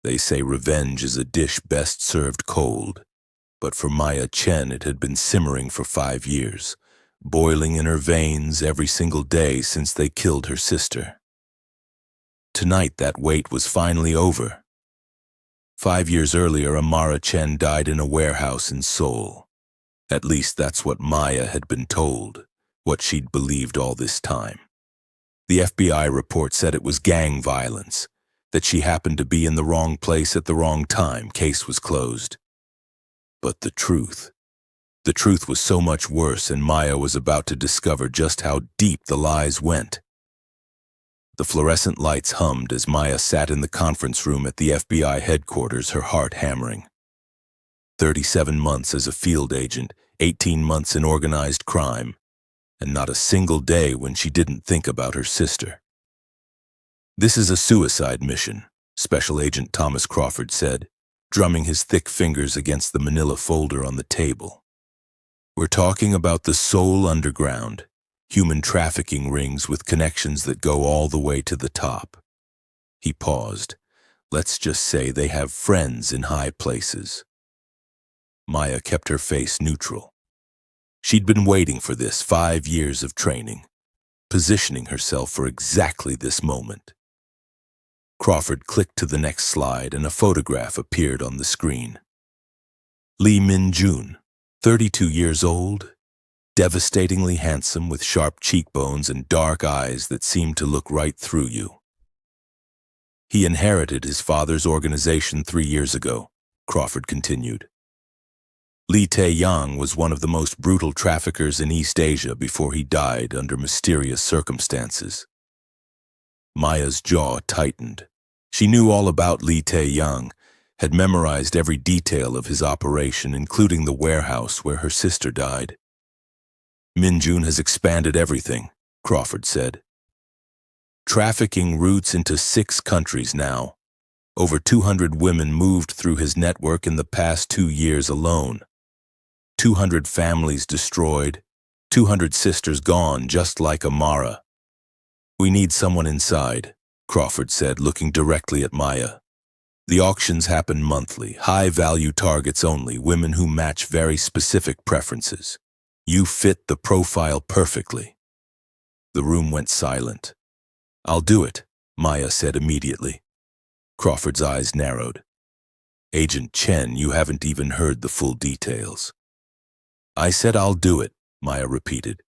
They say revenge is a dish best served cold, but for Maya Chen it had been simmering for 5 years, boiling in her veins every single day since they killed her sister. Tonight that wait was finally over. 5 years earlier, Amara Chen died in a warehouse in Seoul. At least that's what Maya had been told, what she'd believed all this time. The FBI report said it was gang violence, that she happened to be in the wrong place at the wrong time. Case was closed. But the truth was so much worse, and Maya was about to discover just how deep the lies went. The fluorescent lights hummed as Maya sat in the conference room at the FBI headquarters, her heart hammering. 37 months as a field agent, 18 months in organized crime, and not a single day when she didn't think about her sister. "This is a suicide mission," Special Agent Thomas Crawford said, drumming his thick fingers against the manila folder on the table. "We're talking about the Seoul Underground, human trafficking rings with connections that go all the way to the top." He paused. "Let's just say they have friends in high places." Maya kept her face neutral. She'd been waiting for this, 5 years of training, positioning herself for exactly this moment. Crawford clicked to the next slide and a photograph appeared on the screen. Lee Min-jun, 32 years old, devastatingly handsome with sharp cheekbones and dark eyes that seemed to look right through you. "He inherited his father's organization 3 years ago," Crawford continued. "Lee Tae-yang was one of the most brutal traffickers in East Asia before he died under mysterious circumstances." Maya's jaw tightened. She knew all about Lee Tae-yang, had memorized every detail of his operation, including the warehouse where her sister died. "Min-jun has expanded everything," Crawford said. "Trafficking routes into 6 countries now. Over 200 women moved through his network in the past 2 years alone. 200 families destroyed, 200 sisters gone, just like Amara. We need someone inside," Crawford said, looking directly at Maya. "The auctions happen monthly, high-value targets only, women who match very specific preferences. You fit the profile perfectly." The room went silent. "I'll do it," Maya said immediately. Crawford's eyes narrowed. "Agent Chen, you haven't even heard the full details." "I said I'll do it," Maya repeated.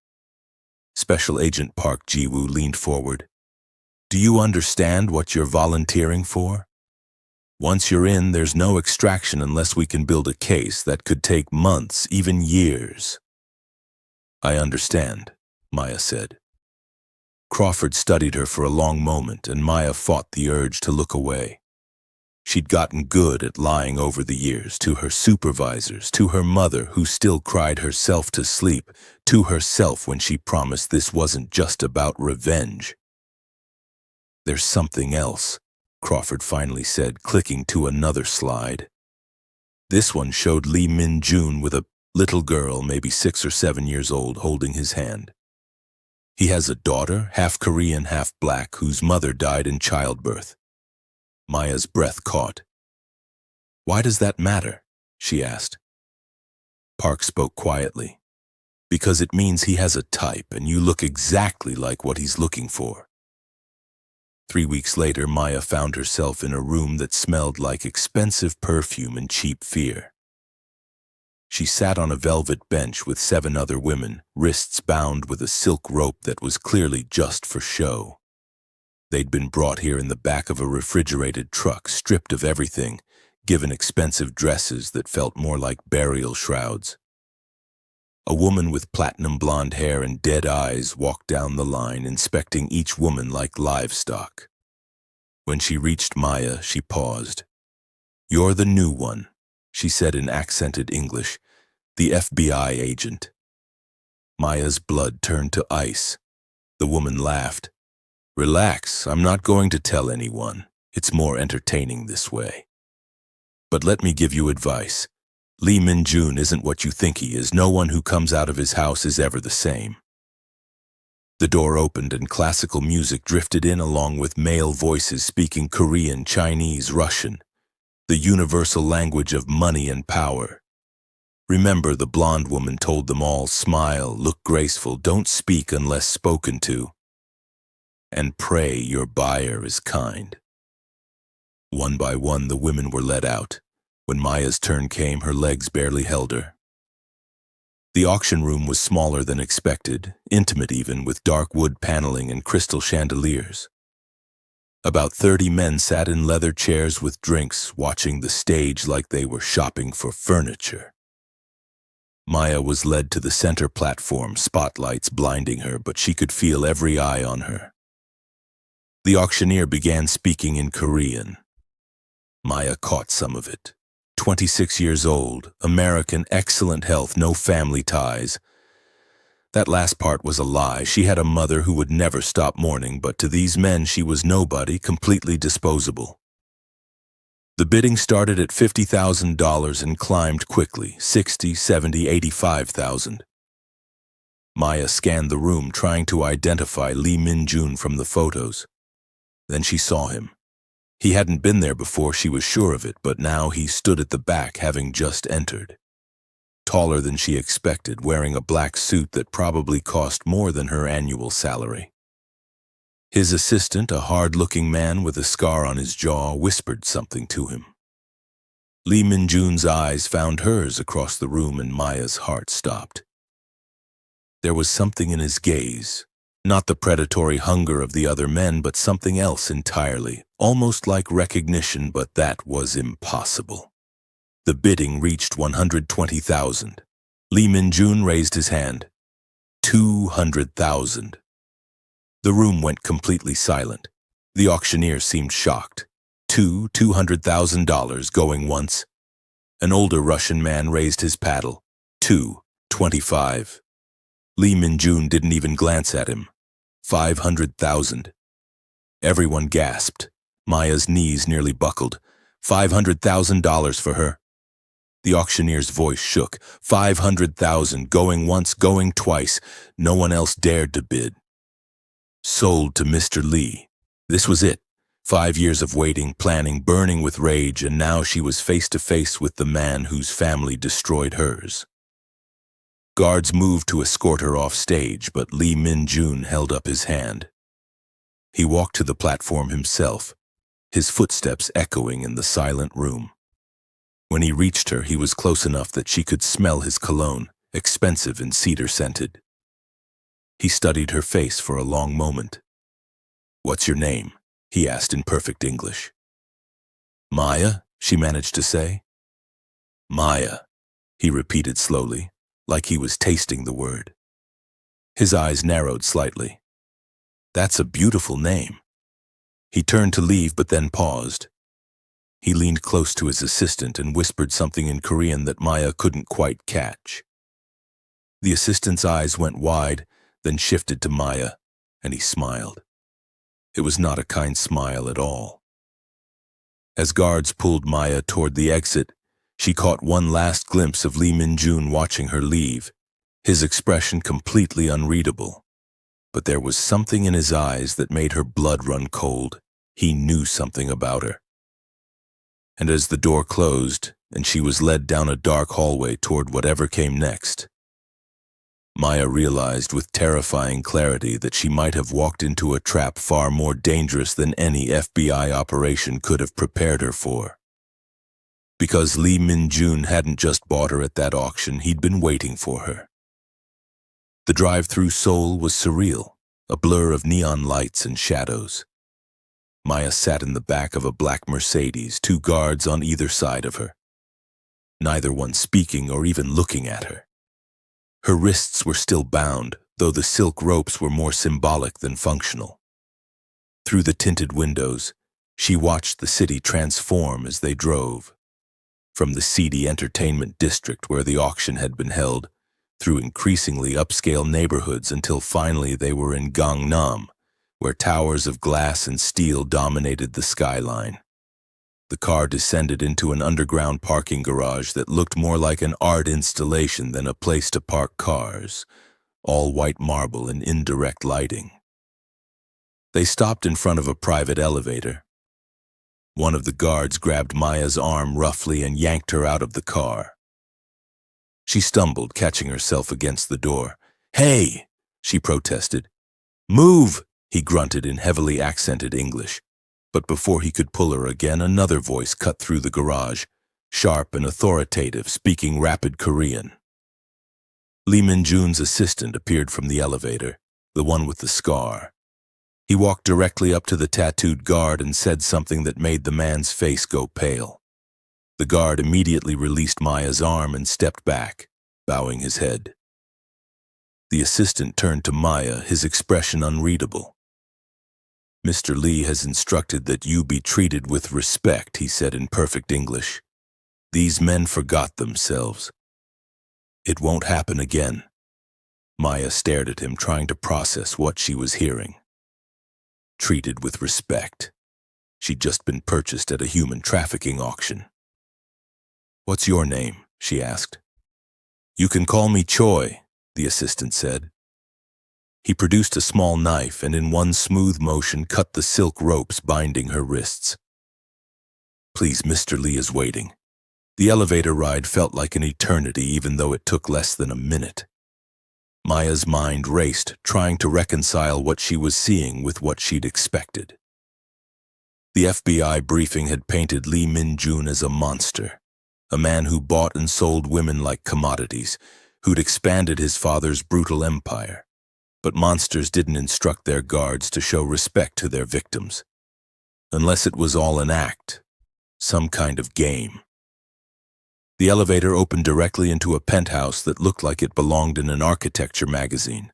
Special Agent Park Ji-woo leaned forward. "Do you understand what you're volunteering for? Once you're in, there's no extraction unless we can build a case that could take months, even years." "I understand," Maya said. Crawford studied her for a long moment, and Maya fought the urge to look away. She'd gotten good at lying over the years, to her supervisors, to her mother, who still cried herself to sleep, to herself when she promised this wasn't just about revenge. "There's something else," Crawford finally said, clicking to another slide. This one showed Lee Min-jun with a little girl, maybe 6 or 7 years old, holding his hand. "He has a daughter, half Korean, half black, whose mother died in childbirth." Maya's breath caught. "Why does that matter?" she asked. Park spoke quietly. "Because it means he has a type, and you look exactly like what he's looking for." 3 weeks later, Maya found herself in a room that smelled like expensive perfume and cheap fear. She sat on a velvet bench with 7 other women, wrists bound with a silk rope that was clearly just for show. They'd been brought here in the back of a refrigerated truck, stripped of everything, given expensive dresses that felt more like burial shrouds. A woman with platinum blonde hair and dead eyes walked down the line, inspecting each woman like livestock. When she reached Maya, she paused. "You're the new one," she said in accented English, "the FBI agent." Maya's blood turned to ice. The woman laughed. "Relax, I'm not going to tell anyone. It's more entertaining this way. But let me give you advice. Lee Min-jun isn't what you think he is. No one who comes out of his house is ever the same." The door opened and classical music drifted in along with male voices speaking Korean, Chinese, Russian. the universal language of money and power. Remember, the blonde woman told them all, smile, look graceful, don't speak unless spoken to, and pray your buyer is kind. One by one, the women were led out. When Maya's turn came, her legs barely held her. The auction room was smaller than expected, intimate even, with dark wood paneling and crystal chandeliers. About 30 men sat in leather chairs with drinks, watching the stage like they were shopping for furniture. Maya was led to the center platform, spotlights blinding her, but she could feel every eye on her. The auctioneer began speaking in Korean. Maya caught some of it. 26 years old, American, excellent health, no family ties. That last part was a lie. She had a mother who would never stop mourning, but to these men she was nobody, completely disposable. The bidding started at $50,000 and climbed quickly, 60, 70, 85,000. Maya scanned the room, trying to identify Lee Min-jun from the photos. Then she saw him. He hadn't been there before, she was sure of it, but now he stood at the back, having just entered. Taller than she expected, wearing a black suit that probably cost more than her annual salary. His assistant, a hard-looking man with a scar on his jaw, whispered something to him. Lee Min-jun's eyes found hers across the room, and Maya's heart stopped. There was something in his gaze, not the predatory hunger of the other men, but something else entirely, almost like recognition, but that was impossible. The bidding reached 120,000. Lee Min-jun raised his hand. 200,000. The room went completely silent. The auctioneer seemed shocked. $200,000 going once. An older Russian man raised his paddle. 225. Lee Min-jun didn't even glance at him. 500,000. Everyone gasped. Maya's knees nearly buckled. $500,000 for her. The auctioneer's voice shook. 500,000, going once, going twice. No one else dared to bid. Sold to Mr. Lee. This was it. 5 years of waiting, planning, burning with rage, and now she was face to face with the man whose family destroyed hers. Guards moved to escort her off stage, but Lee Min-jun held up his hand. He walked to the platform himself, his footsteps echoing in the silent room. When he reached her, he was close enough that she could smell his cologne, expensive and cedar-scented. He studied her face for a long moment. "What's your name?" he asked in perfect English. "Maya," she managed to say. "Maya," he repeated slowly, like he was tasting the word. His eyes narrowed slightly. "That's a beautiful name." He turned to leave, but then paused. He leaned close to his assistant and whispered something in Korean that Maya couldn't quite catch. The assistant's eyes went wide, then shifted to Maya, and he smiled. It was not a kind smile at all. As guards pulled Maya toward the exit, she caught one last glimpse of Lee Min-jun watching her leave, his expression completely unreadable. But there was something in his eyes that made her blood run cold. He knew something about her. And as the door closed and she was led down a dark hallway toward whatever came next, Maya realized with terrifying clarity that she might have walked into a trap far more dangerous than any FBI operation could have prepared her for. Because Lee Min-jun hadn't just bought her at that auction, he'd been waiting for her. The drive through Seoul was surreal, a blur of neon lights and shadows. Maya sat in the back of a black Mercedes, 2 guards on either side of her, neither one speaking or even looking at her. Her wrists were still bound, though the silk ropes were more symbolic than functional. Through the tinted windows, she watched the city transform as they drove. From the seedy entertainment district where the auction had been held, through increasingly upscale neighborhoods until finally they were in Gangnam, where towers of glass and steel dominated the skyline. The car descended into an underground parking garage that looked more like an art installation than a place to park cars, all white marble and indirect lighting. They stopped in front of a private elevator. One of the guards grabbed Maya's arm roughly and yanked her out of the car. She stumbled, catching herself against the door. "Hey!" she protested. "Move!" he grunted in heavily accented English. But before he could pull her again, another voice cut through the garage, sharp and authoritative, speaking rapid Korean. Lee Min-jun's assistant appeared from the elevator, the one with the scar. He walked directly up to the tattooed guard and said something that made the man's face go pale. The guard immediately released Maya's arm and stepped back, bowing his head. The assistant turned to Maya, his expression unreadable. "Mr. Lee has instructed that you be treated with respect," he said in perfect English. "These men forgot themselves. It won't happen again." Maya stared at him, trying to process what she was hearing. Treated with respect. She'd just been purchased at a human trafficking auction. "What's your name?" she asked. "You can call me Choi," the assistant said. He produced a small knife and in one smooth motion cut the silk ropes binding her wrists. "Please, Mr. Lee is waiting." The elevator ride felt like an eternity, even though it took less than a minute. Maya's mind raced, trying to reconcile what she was seeing with what she'd expected. The FBI briefing had painted Lee Min-jun as a monster, a man who bought and sold women like commodities, who'd expanded his father's brutal empire. But monsters didn't instruct their guards to show respect to their victims, unless it was all an act, some kind of game. The elevator opened directly into a penthouse that looked like it belonged in an architecture magazine.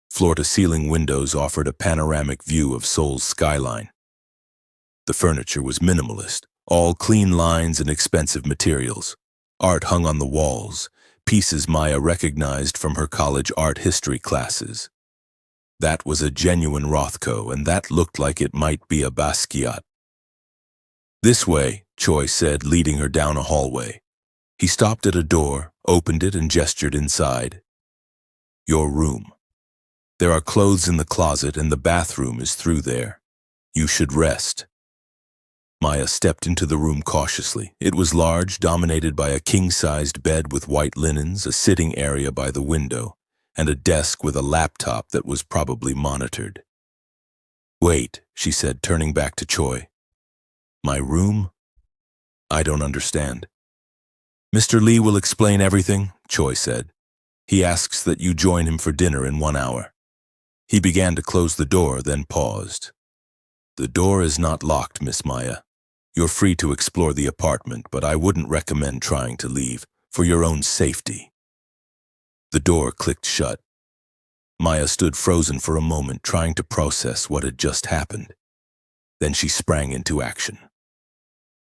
Floor-to-ceiling windows offered a panoramic view of Seoul's skyline. The furniture was minimalist, all clean lines and expensive materials. Art hung on the walls, pieces Maya recognized from her college art history classes. That was a genuine Rothko, and that looked like it might be a Basquiat. "This way," Choi said, leading her down a hallway. He stopped at a door, opened it, and gestured inside. "Your room. There are clothes in the closet, and the bathroom is through there. You should rest." Maya stepped into the room cautiously. It was large, dominated by a king-sized bed with white linens, a sitting area by the window, and a desk with a laptop that was probably monitored. "Wait," she said, turning back to Choi. "My room? I don't understand." "Mr. Lee will explain everything," Choi said. "He asks that you join him for dinner in 1 hour." He began to close the door, then paused. "The door is not locked, Miss Maya. You're free to explore the apartment, but I wouldn't recommend trying to leave, for your own safety." The door clicked shut. Maya stood frozen for a moment, trying to process what had just happened. Then she sprang into action.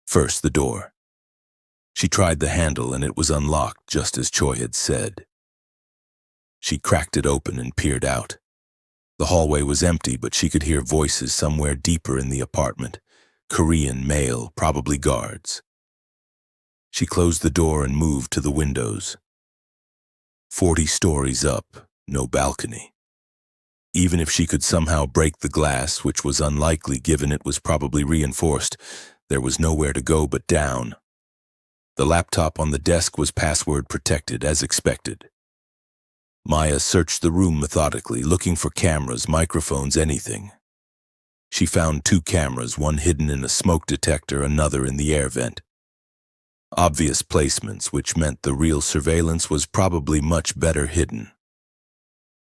First, the door. She tried the handle and it was unlocked, just as Choi had said. She cracked it open and peered out. The hallway was empty, but she could hear voices somewhere deeper in the apartment. Korean, male, probably guards. She closed the door and moved to the windows. 40 stories up, no balcony. Even if she could somehow break the glass, which was unlikely given it was probably reinforced, there was nowhere to go but down. The laptop on the desk was password protected, as expected. Maya searched the room methodically, looking for cameras, microphones, anything. She found 2 cameras, one hidden in a smoke detector, another in the air vent. Obvious placements, which meant the real surveillance was probably much better hidden.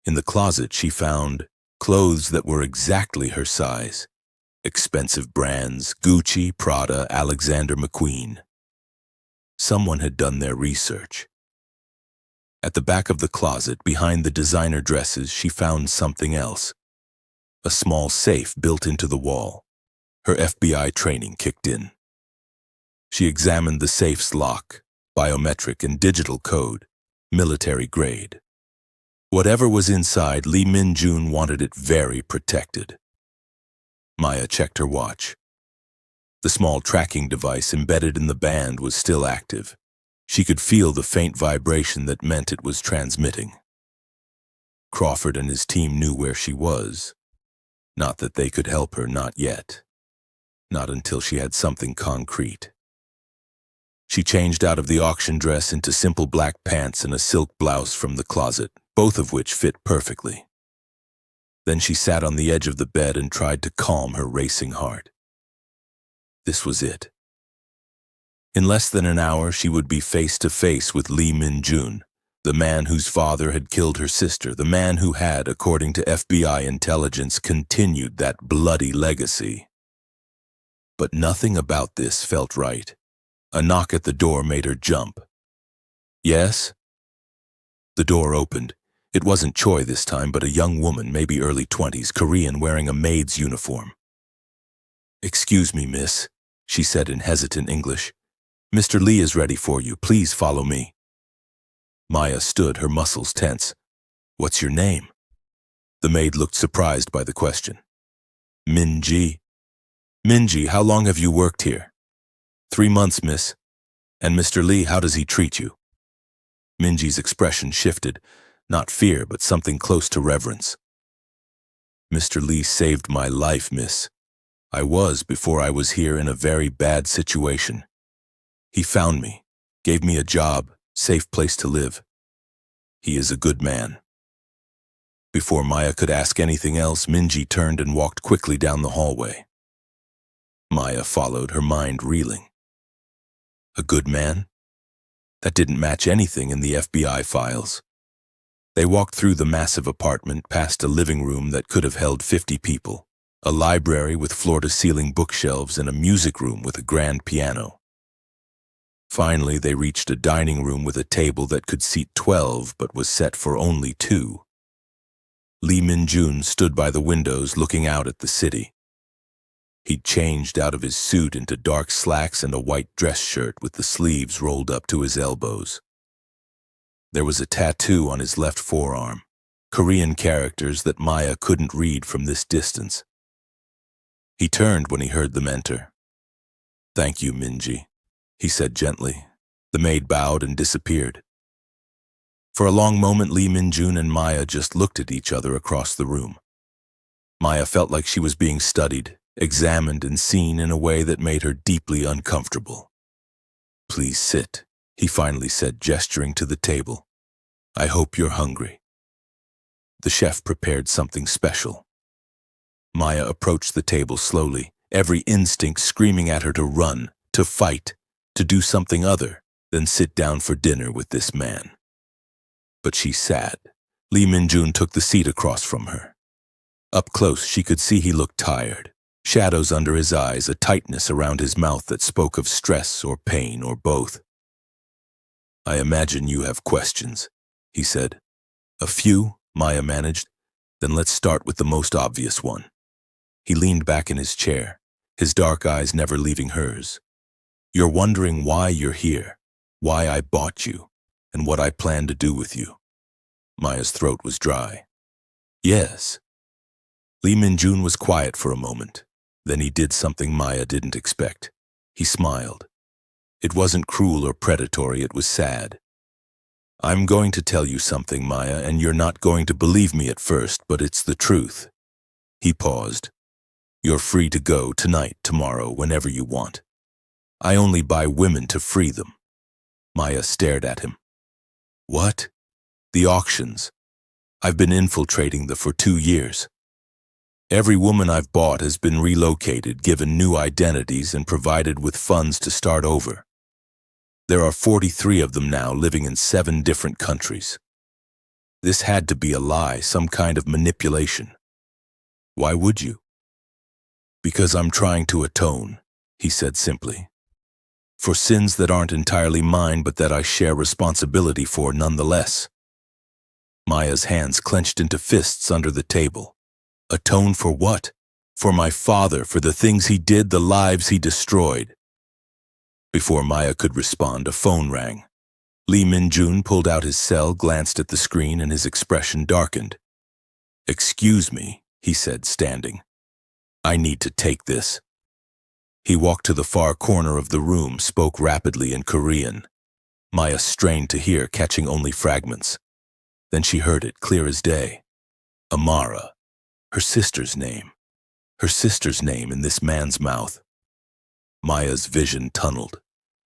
In the closet, she found clothes that were exactly her size. Expensive brands, Gucci, Prada, Alexander McQueen. Someone had done their research. At the back of the closet, behind the designer dresses, she found something else. A small safe built into the wall. Her FBI training kicked in. She examined the safe's lock, biometric and digital code, military grade. Whatever was inside, Lee Min-jun wanted it very protected. Maya checked her watch. The small tracking device embedded in the band was still active. She could feel the faint vibration that meant it was transmitting. Crawford and his team knew where she was. Not that they could help her, not yet. Not until she had something concrete. She changed out of the auction dress into simple black pants and a silk blouse from the closet, both of which fit perfectly. Then she sat on the edge of the bed and tried to calm her racing heart. This was it. In less than an hour, she would be face to face with Lee Min-jun, the man whose father had killed her sister, the man who had, according to FBI intelligence, continued that bloody legacy. But nothing about this felt right. A knock at the door made her jump. Yes? The door opened. It wasn't Choi this time, but a young woman, maybe early 20s, Korean, wearing a maid's uniform. "Excuse me, miss," she said in hesitant English. "Mr. Lee is ready for you. Please follow me." Maya stood, her muscles tense. "What's your name?" The maid looked surprised by the question. "Min-ji." "Min-ji, how long have you worked here?" 3 months, miss." "And Mr. Lee, how does he treat you?" Min-ji's expression shifted, not fear, but something close to reverence. "Mr. Lee saved my life, miss. I was, before I was here, in a very bad situation. He found me, gave me a job, safe place to live. He is a good man." Before Maya could ask anything else, Min-ji turned and walked quickly down the hallway. Maya followed, her mind reeling. A good man? That didn't match anything in the FBI files. They walked through the massive apartment, past a living room that could have held 50 people, a library with floor-to-ceiling bookshelves, and a music room with a grand piano. Finally, they reached a dining room with a table that could seat 12 but was set for only 2. Lee Min-jun stood by the windows looking out at the city. He'd changed out of his suit into dark slacks and a white dress shirt with the sleeves rolled up to his elbows. There was a tattoo on his left forearm, Korean characters that Maya couldn't read from this distance. He turned when he heard them enter. "Thank you, Min-ji," he said gently. The maid bowed and disappeared. For a long moment, Lee Min-jun and Maya just looked at each other across the room. Maya felt like she was being studied, examined and seen in a way that made her deeply uncomfortable. "Please sit," he finally said, gesturing to the table. "I hope you're hungry." The chef prepared something special. Maya approached the table slowly, every instinct screaming at her to run, to fight, to do something other than sit down for dinner with this man. But she sat. Lee Min-jun took the seat across from her. Up close, she could see he looked tired. Shadows under his eyes, a tightness around his mouth that spoke of stress or pain or both. "I imagine you have questions," he said. "A few," Maya managed. "Then let's start with the most obvious one." He leaned back in his chair, his dark eyes never leaving hers. "You're wondering why you're here, why I bought you, and what I plan to do with you." Maya's throat was dry. "Yes." Lee Min-jun was quiet for a moment. Then he did something Maya didn't expect. He smiled. It wasn't cruel or predatory, it was sad. "I'm going to tell you something, Maya, and you're not going to believe me at first, but it's the truth." He paused. "You're free to go tonight, tomorrow, whenever you want. I only buy women to free them." Maya stared at him. "What?" "The auctions. I've been infiltrating them for 2 years. Every woman I've bought has been relocated, given new identities, and provided with funds to start over. There are 43 of them now, living in 7 different countries. This had to be a lie, some kind of manipulation." "Why would you?" "Because I'm trying to atone," he said simply. "For sins that aren't entirely mine, but that I share responsibility for nonetheless." Maya's hands clenched into fists under the table. Atone for what? For my father, for the things he did, the lives he destroyed. Before Maya could respond, a phone rang. Lee Min-jun pulled out his cell, glanced at the screen, and his expression darkened. "Excuse me," he said, standing. "I need to take this." He walked to the far corner of the room, spoke rapidly in Korean. Maya strained to hear, catching only fragments. Then she heard it, clear as day. Amara. Her sister's name. Her sister's name in this man's mouth. Maya's vision tunneled.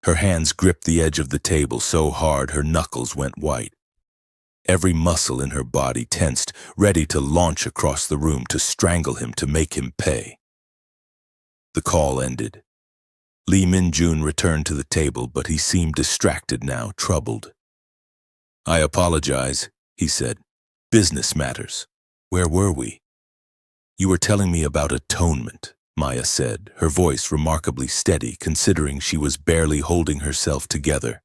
Her hands gripped the edge of the table so hard her knuckles went white. Every muscle in her body tensed, ready to launch across the room to strangle him, to make him pay. The call ended. Lee Min-jun returned to the table, but he seemed distracted now, troubled. "I apologize," he said. "Business matters. Where were we?" "You were telling me about atonement," Maya said, her voice remarkably steady, considering she was barely holding herself together.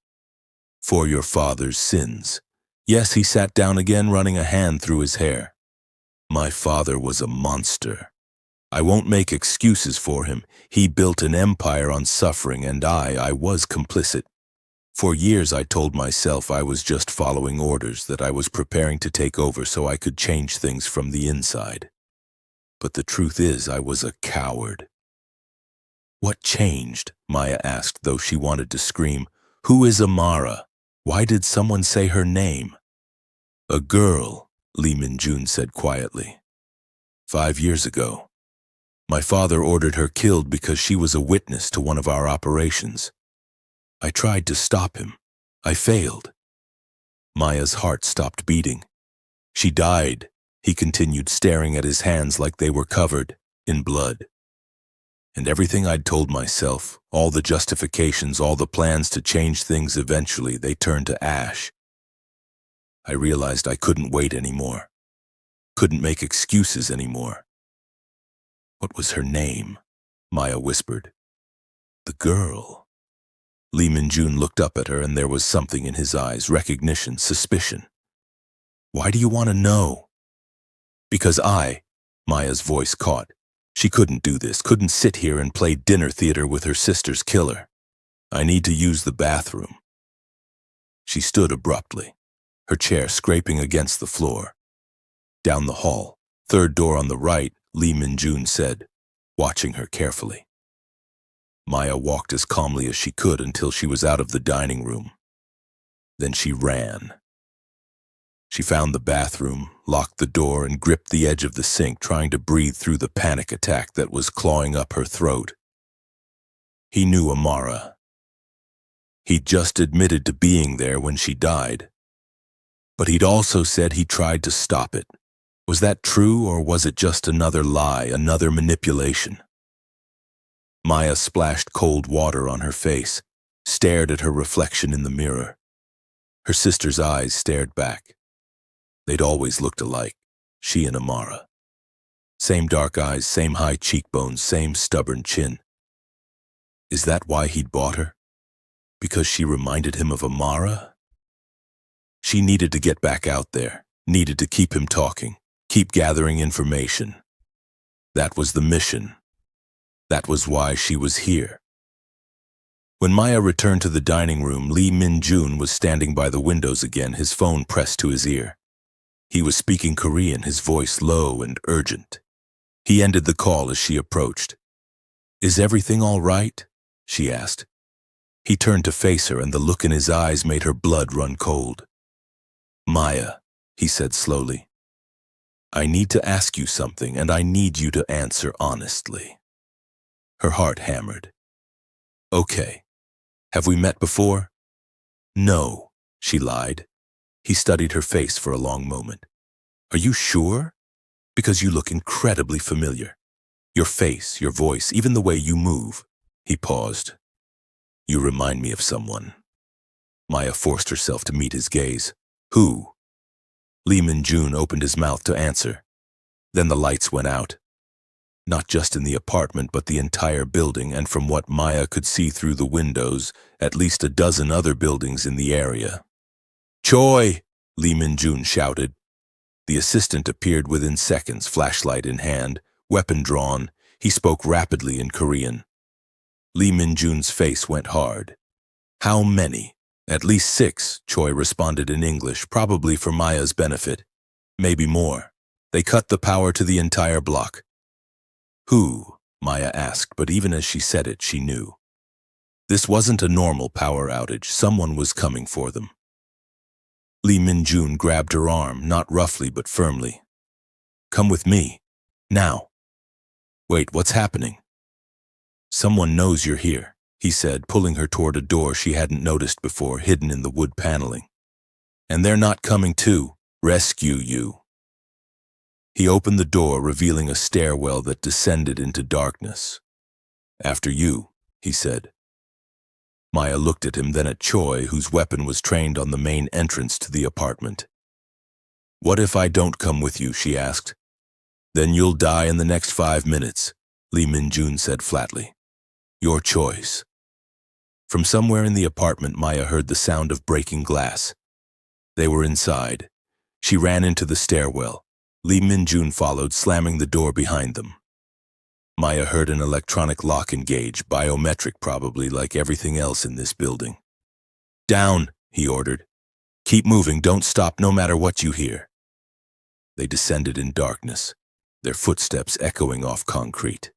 "For your father's sins." Yes, he sat down again, running a hand through his hair. "My father was a monster. I won't make excuses for him. He built an empire on suffering, and I was complicit. For years I told myself I was just following orders, that I was preparing to take over so I could change things from the inside. But the truth is, I was a coward." "What changed?" Maya asked, though she wanted to scream. "Who is Amara? Why did someone say her name?" "A girl," Lee Min-jun said quietly. "5 years ago. My father ordered her killed because she was a witness to one of our operations. I tried to stop him. I failed." Maya's heart stopped beating. "She died," he continued, staring at his hands like they were covered in blood. "And everything I'd told myself, all the justifications, all the plans to change things, eventually they turned to ash. I realized I couldn't wait anymore. Couldn't make excuses anymore." "What was her name?" Maya whispered. "The girl." Lee Min-jun looked up at her, and there was something in his eyes, recognition, suspicion. "Why do you want to know?" "Because Maya's voice caught. She couldn't do this, couldn't sit here and play dinner theater with her sister's killer. "I need to use the bathroom." She stood abruptly, her chair scraping against the floor. "Down the hall, third door on the right," Lee Min-jun said, watching her carefully. Maya walked as calmly as she could until she was out of the dining room. Then she ran. She found the bathroom, locked the door, and gripped the edge of the sink, trying to breathe through the panic attack that was clawing up her throat. He knew Amara. He'd just admitted to being there when she died. But he'd also said he tried to stop it. Was that true, or was it just another lie, another manipulation? Maya splashed cold water on her face, stared at her reflection in the mirror. Her sister's eyes stared back. They'd always looked alike, she and Amara. Same dark eyes, same high cheekbones, same stubborn chin. Is that why he'd bought her? Because she reminded him of Amara? She needed to get back out there, needed to keep him talking, keep gathering information. That was the mission. That was why she was here. When Maya returned to the dining room, Lee Min-jun was standing by the windows again, his phone pressed to his ear. He was speaking Korean, his voice low and urgent. He ended the call as she approached. "Is everything all right?" she asked. He turned to face her, and the look in his eyes made her blood run cold. "Maya," he said slowly, "I need to ask you something, and I need you to answer honestly." Her heart hammered. "Okay. Have we met before?" "No," she lied. He studied her face for a long moment. "Are you sure? Because you look incredibly familiar. Your face, your voice, even the way you move." He paused. "You remind me of someone." Maya forced herself to meet his gaze. "Who?" Lee Min-jun opened his mouth to answer. Then the lights went out. Not just in the apartment, but the entire building, and from what Maya could see through the windows, at least a dozen other buildings in the area. "Choi!" Lee Min-jun shouted. The assistant appeared within seconds, flashlight in hand, weapon drawn. He spoke rapidly in Korean. Lee Min-jun's face went hard. "How many?" "At least 6, Choi responded in English, probably for Maya's benefit. "Maybe more. They cut the power to the entire block." "Who?" Maya asked, but even as she said it, she knew. This wasn't a normal power outage. Someone was coming for them. Lee Min-jun grabbed her arm, not roughly but firmly. "Come with me. Now." "Wait, what's happening?" Someone knows you're here, he said, pulling her toward a door she hadn't noticed before, hidden in the wood paneling. And they're not coming to rescue you. He opened the door, revealing a stairwell that descended into darkness. After you, he said. Maya looked at him, then at Choi, whose weapon was trained on the main entrance to the apartment. What if I don't come with you, she asked. Then you'll die in the next 5 minutes, Lee Min-jun said flatly. Your choice. From somewhere in the apartment, Maya heard the sound of breaking glass. They were inside. She ran into the stairwell. Lee Min-jun followed, slamming the door behind them. Maya heard an electronic lock engage, biometric probably, like everything else in this building. Down, he ordered. Keep moving, don't stop no matter what you hear. They descended in darkness, their footsteps echoing off concrete.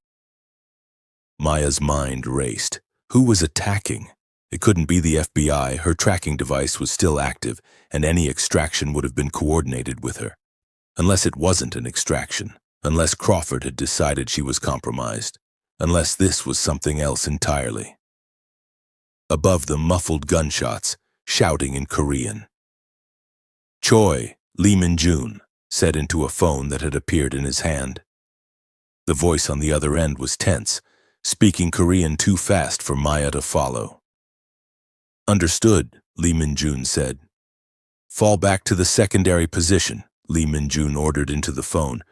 Maya's mind raced. Who was attacking? It couldn't be the FBI. Her tracking device was still active, and any extraction would have been coordinated with her. Unless it wasn't an extraction. Unless Crawford had decided she was compromised. Unless this was something else entirely. Above them, muffled gunshots, shouting in Korean. Choi, Lee Min-jun, said into a phone that had appeared in his hand. The voice on the other end was tense, speaking Korean too fast for Maya to follow. Understood, Lee Min-jun said. Fall back to the secondary position, Lee Min-jun ordered into the phone.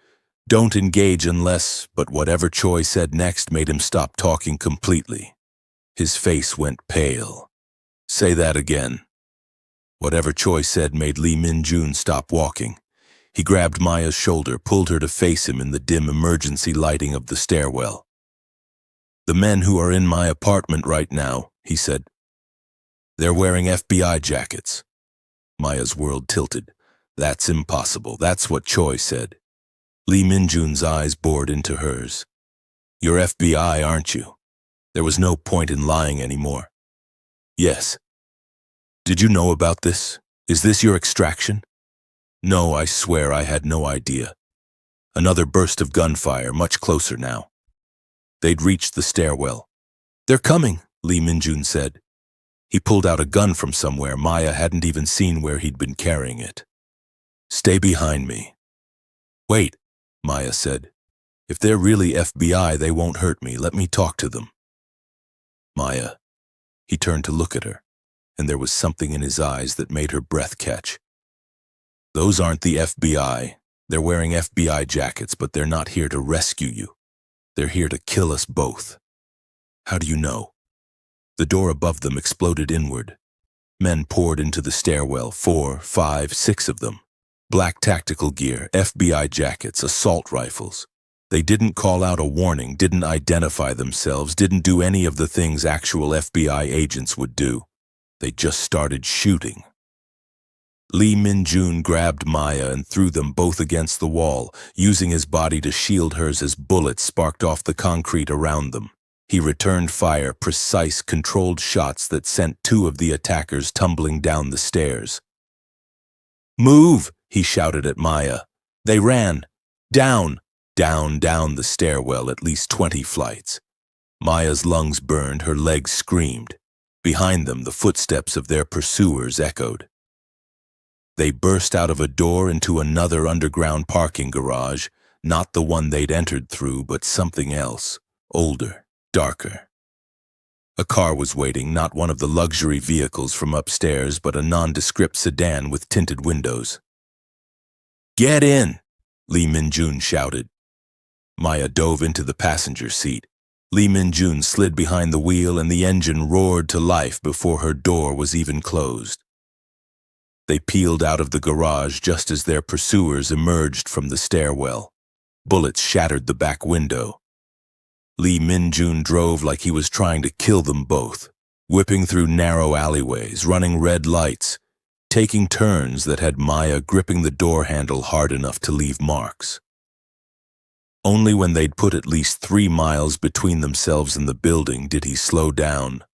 Don't engage unless, but whatever Choi said next made him stop talking completely. His face went pale. Say that again. Whatever Choi said made Lee Min-jun stop walking. He grabbed Maya's shoulder, pulled her to face him in the dim emergency lighting of the stairwell. The men who are in my apartment right now, he said. They're wearing FBI jackets. Maya's world tilted. That's impossible. That's what Choi said. Lee Min-jun's eyes bored into hers. You're FBI, aren't you? There was no point in lying anymore. Yes. Did you know about this? Is this your extraction? No, I swear I had no idea. Another burst of gunfire, much closer now. They'd reached the stairwell. They're coming, Lee Min-jun said. He pulled out a gun from somewhere. Maya hadn't even seen where he'd been carrying it. Stay behind me. Wait, Maya said. If they're really FBI, they won't hurt me. Let me talk to them. Maya. He turned to look at her, and there was something in his eyes that made her breath catch. Those aren't the FBI. They're wearing FBI jackets, but they're not here to rescue you. They're here to kill us both. How do you know? The door above them exploded inward. Men poured into the stairwell, 4, 5, 6 of them. Black tactical gear, FBI jackets, assault rifles. They didn't call out a warning, didn't identify themselves, didn't do any of the things actual FBI agents would do. They just started shooting. Lee Min-jun grabbed Maya and threw them both against the wall, using his body to shield hers as bullets sparked off the concrete around them. He returned fire, precise, controlled shots that sent 2 of the attackers tumbling down the stairs. Move! He shouted at Maya. They ran. Down, down, down the stairwell, at least 20 flights. Maya's lungs burned, her legs screamed. Behind them, the footsteps of their pursuers echoed. They burst out of a door into another underground parking garage, not the one they'd entered through, but something else, older, darker. A car was waiting, not one of the luxury vehicles from upstairs, but a nondescript sedan with tinted windows. Get in, Lee Min-jun shouted. Maya dove into the passenger seat. Lee Min-jun slid behind the wheel and the engine roared to life before her door was even closed. They peeled out of the garage just as their pursuers emerged from the stairwell. Bullets shattered the back window. Lee Min-jun drove like he was trying to kill them both, whipping through narrow alleyways, running red lights, taking turns that had Maya gripping the door handle hard enough to leave marks. Only when they'd put at least 3 miles between themselves and the building did he slow down,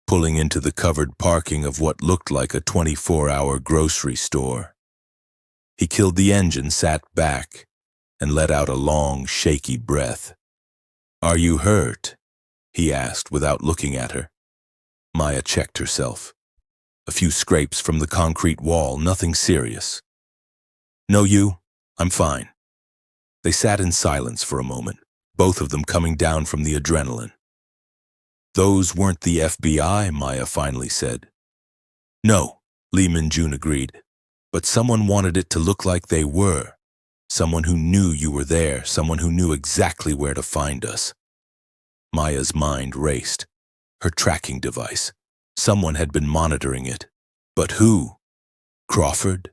pulling into the covered parking of what looked like a 24-hour grocery store. He killed the engine, sat back, and let out a long, shaky breath. Are you hurt? he asked without looking at her. Maya checked herself. A few scrapes from the concrete wall, nothing serious. No, I'm fine. They sat in silence for a moment, both of them coming down from the adrenaline. Those weren't the FBI, Maya finally said. No, Lee Min-jun agreed. But someone wanted it to look like they were. Someone who knew you were there, someone who knew exactly where to find us. Maya's mind raced. Her tracking device. Someone had been monitoring it. But who? Crawford?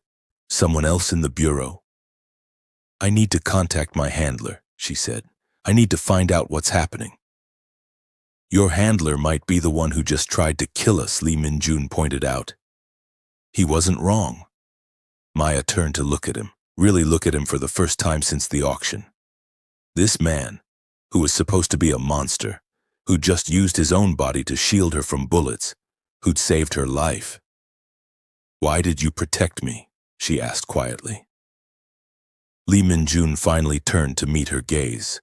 Someone else in the bureau? I need to contact my handler, she said. I need to find out what's happening. Your handler might be the one who just tried to kill us, Lee Min-jun pointed out. He wasn't wrong. Maya turned to look at him, really look at him for the first time since the auction. This man, who was supposed to be a monster, who'd just used his own body to shield her from bullets, who'd saved her life. Why did you protect me? She asked quietly. Lee Min-jun finally turned to meet her gaze.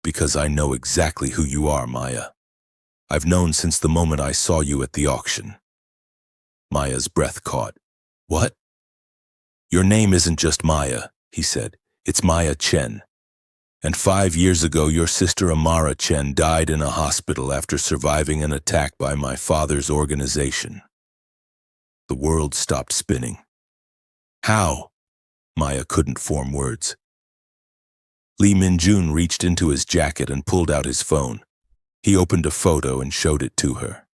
Because I know exactly who you are, Maya. I've known since the moment I saw you at the auction. Maya's breath caught. What? Your name isn't just Maya, he said. It's Maya Chen. And 5 years ago, your sister Amara Chen died in a hospital after surviving an attack by my father's organization. The world stopped spinning. How? Maya couldn't form words. Lee Min-jun reached into his jacket and pulled out his phone. He opened a photo and showed it to her.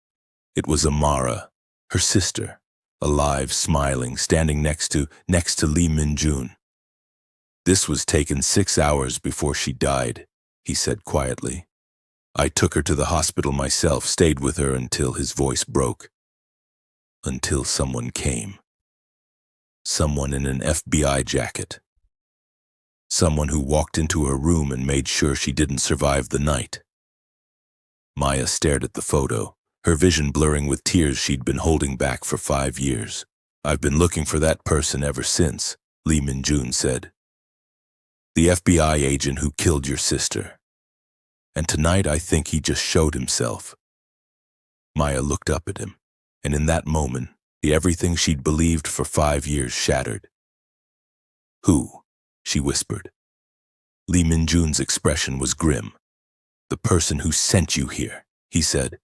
It was Amara, her sister, alive, smiling, standing next to Lee Min-jun. This was taken 6 hours before she died, he said quietly. I took her to the hospital myself, stayed with her until his voice broke. Until someone came. Someone in an FBI jacket. Someone who walked into her room and made sure she didn't survive the night. Maya stared at the photo, her vision blurring with tears she'd been holding back for 5 years. I've been looking for that person ever since, Lee Min-jun said. The FBI agent who killed your sister. And tonight I think he just showed himself. Maya looked up at him, and in that moment, everything she'd believed for 5 years shattered. Who? She whispered. Lee Min-jun's expression was grim. The person who sent you here, he said.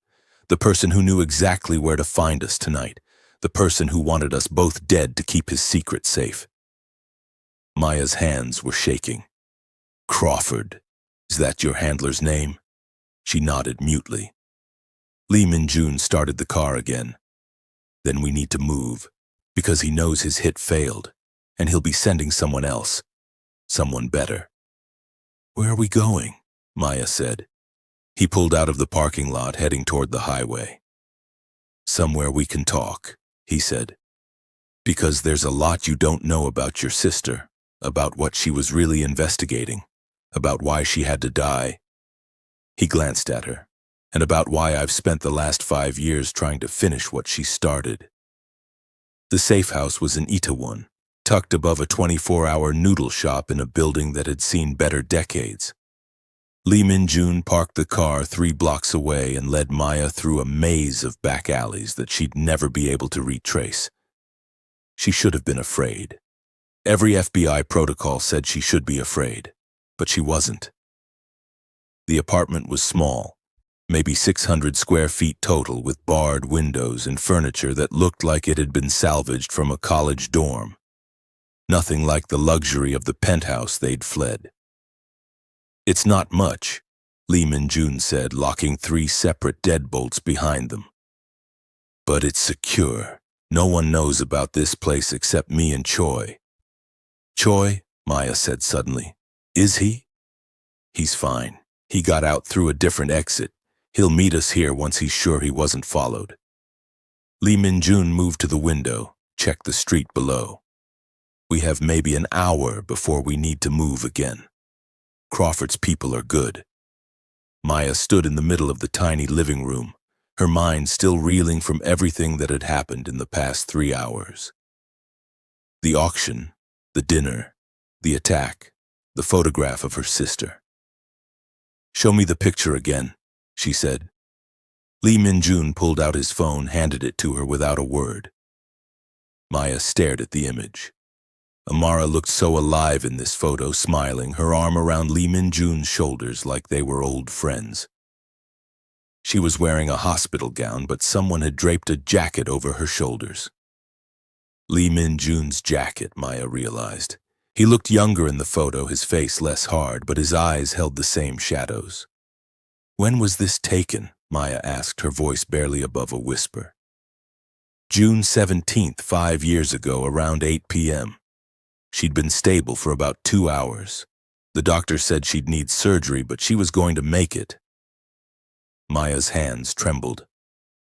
The person who knew exactly where to find us tonight. The person who wanted us both dead to keep his secret safe. Maya's hands were shaking. Crawford, is that your handler's name? She nodded mutely. Lee Min-jun started the car again. Then we need to move, because he knows his hit failed, and he'll be sending someone else. Someone better. Where are we going? Maya said. He pulled out of the parking lot, heading toward the highway. Somewhere we can talk, he said. Because there's a lot you don't know about your sister, about what she was really investigating, about why she had to die. He glanced at her, and about why I've spent the last 5 years trying to finish what she started. The safe house was in Itaewon, tucked above a 24-hour noodle shop in a building that had seen better decades. Lee Min-jun parked the car 3 blocks away and led Maya through a maze of back alleys that she'd never be able to retrace. She should have been afraid. Every FBI protocol said she should be afraid, but she wasn't. The apartment was small, maybe 600 square feet total, with barred windows and furniture that looked like it had been salvaged from a college dorm. Nothing like the luxury of the penthouse they'd fled. It's not much, Lee Min-jun said, locking 3 separate deadbolts behind them. But it's secure. No one knows about this place except me and Choi. Choi, Maya said suddenly. Is he? He's fine. He got out through a different exit. He'll meet us here once he's sure he wasn't followed. Lee Min-jun moved to the window, checked the street below. We have maybe an hour before we need to move again. Crawford's people are good. Maya stood in the middle of the tiny living room, her mind still reeling from everything that had happened in the past 3 hours. The auction, the dinner, the attack, the photograph of her sister. Show me the picture again, she said. Lee Min-jun pulled out his phone, handed it to her without a word. Maya stared at the image. Amara looked so alive in this photo, smiling, her arm around Lee Min-jun's shoulders like they were old friends. She was wearing a hospital gown, but someone had draped a jacket over her shoulders. Lee Min-jun's jacket, Maya realized. He looked younger in the photo, his face less hard, but his eyes held the same shadows. When was this taken? Maya asked, her voice barely above a whisper. June 17th, 5 years ago, around 8 p.m. She'd been stable for about 2 hours. The doctor said she'd need surgery, but she was going to make it. Maya's hands trembled.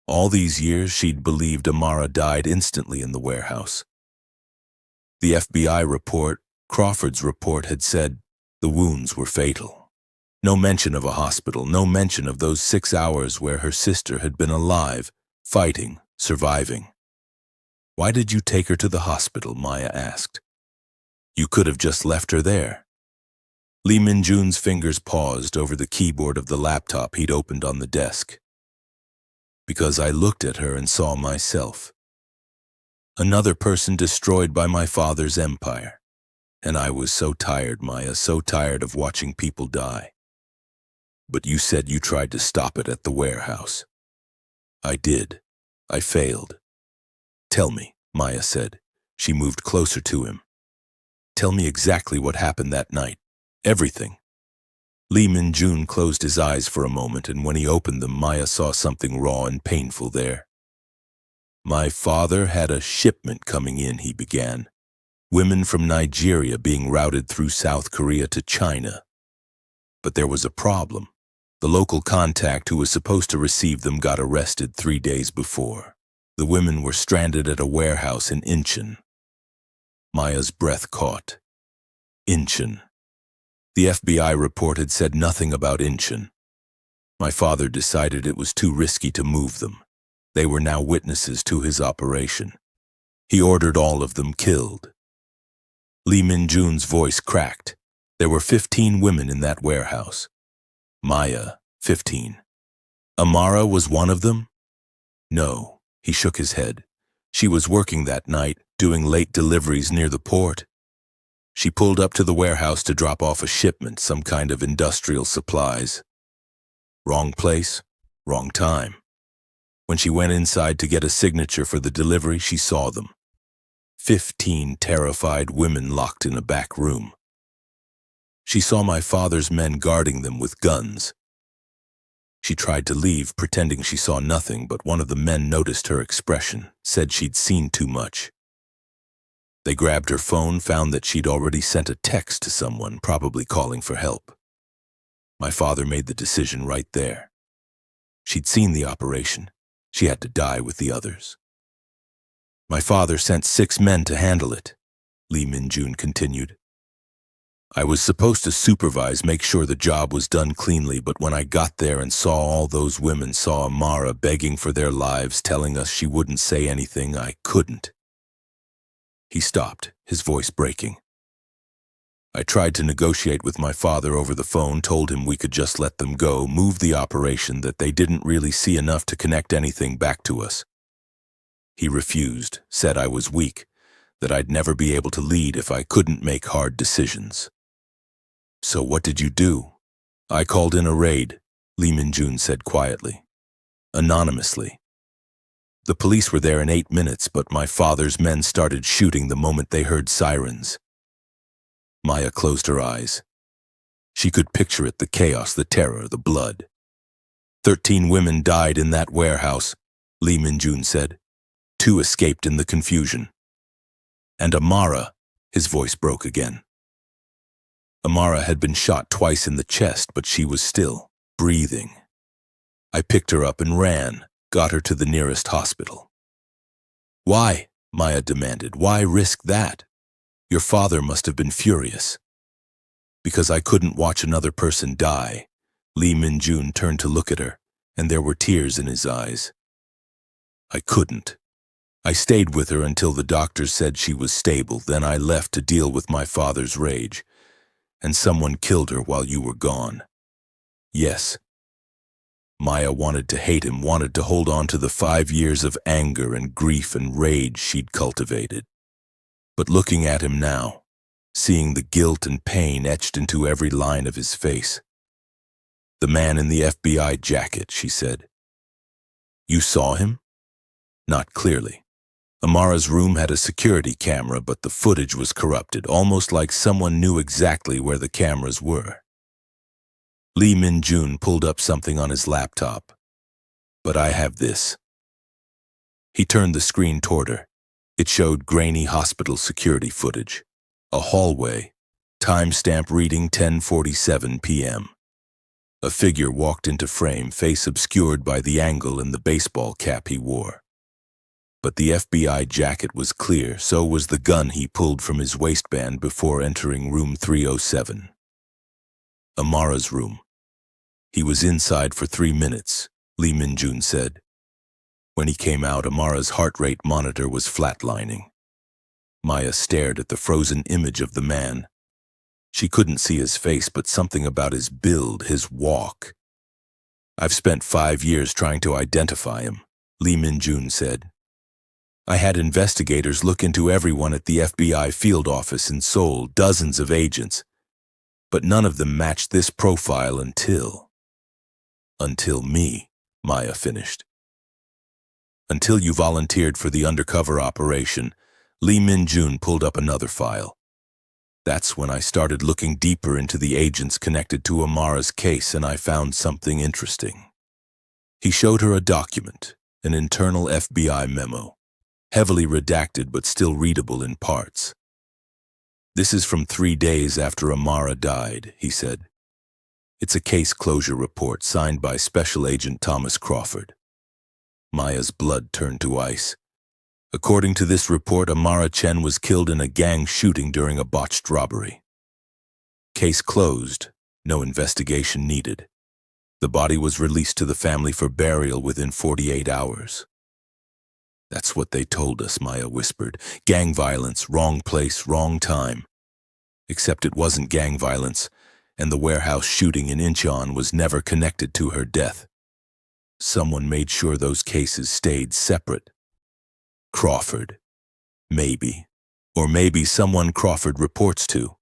All these years, she'd believed Amara died instantly in the warehouse. The FBI report, Crawford's report, had said the wounds were fatal. No mention of a hospital, no mention of those 6 hours where her sister had been alive, fighting, surviving. Why did you take her to the hospital? Maya asked. You could have just left her there. Lee Min-jun's fingers paused over the keyboard of the laptop he'd opened on the desk. Because I looked at her and saw myself. Another person destroyed by my father's empire. And I was so tired, Maya, so tired of watching people die. But you said you tried to stop it at the warehouse. I did. I failed. Tell me, Maya said. She moved closer to him. Tell me exactly what happened that night. Everything. Lee Min-jun closed his eyes for a moment, and when he opened them, Maya saw something raw and painful there. My father had a shipment coming in, he began. Women from Nigeria being routed through South Korea to China. But there was a problem. The local contact who was supposed to receive them got arrested 3 days before. The women were stranded at a warehouse in Incheon. Maya's breath caught. Incheon. The FBI report had said nothing about Incheon. My father decided it was too risky to move them. They were now witnesses to his operation. He ordered all of them killed. Lee Min-jun's voice cracked. There were 15 women in that warehouse. Maya, 15. Amara was one of them? No, he shook his head. She was working that night, doing late deliveries near the port. She pulled up to the warehouse to drop off a shipment, some kind of industrial supplies. Wrong place, wrong time. When she went inside to get a signature for the delivery, she saw them. 15 terrified women locked in a back room. She saw my father's men guarding them with guns. She tried to leave, pretending she saw nothing, but one of the men noticed her expression, said she'd seen too much. They grabbed her phone, found that she'd already sent a text to someone, probably calling for help. My father made the decision right there. She'd seen the operation. She had to die with the others. My father sent 6 men to handle it, Lee Min-jun continued. I was supposed to supervise, make sure the job was done cleanly, but when I got there and saw all those women, saw Amara begging for their lives, telling us she wouldn't say anything, I couldn't. He stopped, his voice breaking. I tried to negotiate with my father over the phone, told him we could just let them go, move the operation, that they didn't really see enough to connect anything back to us. He refused, said I was weak, that I'd never be able to lead if I couldn't make hard decisions. So what did you do? I called in a raid, Lee Min-jun said quietly. Anonymously. The police were there in 8 minutes, but my father's men started shooting the moment they heard sirens. Maya closed her eyes. She could picture it, the chaos, the terror, the blood. 13 women died in that warehouse, Lee Min-jun said. 2 escaped in the confusion. And Amara, his voice broke again. Amara had been shot twice in the chest, but she was still breathing. I picked her up and ran, got her to the nearest hospital. Why? Maya demanded. Why risk that? Your father must have been furious. Because I couldn't watch another person die. Lee Min-jun turned to look at her, and there were tears in his eyes. I couldn't. I stayed with her until the doctors said she was stable, then I left to deal with my father's rage. And someone killed her while you were gone. Yes. Maya wanted to hate him, wanted to hold on to the 5 years of anger and grief and rage she'd cultivated. But looking at him now, seeing the guilt and pain etched into every line of his face. "The man in the FBI jacket," she said. "You saw him?" "Not clearly. Amara's room had a security camera, but the footage was corrupted, almost like someone knew exactly where the cameras were." Lee Min-jun pulled up something on his laptop. "But I have this." He turned the screen toward her. It showed grainy hospital security footage. A hallway, timestamp reading 10:47 p.m. A figure walked into frame, face obscured by the angle and the baseball cap he wore. But the FBI jacket was clear, so was the gun he pulled from his waistband before entering room 307. Amara's room. "He was inside for 3 minutes, Lee Min-jun said. When he came out, Amara's heart rate monitor was flatlining. Maya stared at the frozen image of the man. She couldn't see his face, but something about his build, his walk. "I've spent 5 years trying to identify him," Lee Min-jun said. "I had investigators look into everyone at the FBI field office in Seoul, dozens of agents. But none of them matched this profile until me," Maya finished. "Until you volunteered for the undercover operation," Lee Min-jun pulled up another file. "That's when I started looking deeper into the agents connected to Amara's case, and I found something interesting." He showed her a document, an internal FBI memo, heavily redacted but still readable in parts. "This is from 3 days after Amara died," he said. "It's a case closure report signed by Special Agent Thomas Crawford." Maya's blood turned to ice. According to this report, Amara Chen was killed in a gang shooting during a botched robbery. Case closed, no investigation needed. The body was released to the family for burial within 48 hours. "That's what they told us," Maya whispered. "Gang violence, wrong place, wrong time." Except it wasn't gang violence, and the warehouse shooting in Incheon was never connected to her death. Someone made sure those cases stayed separate. Crawford. Maybe. Or maybe someone Crawford reports to.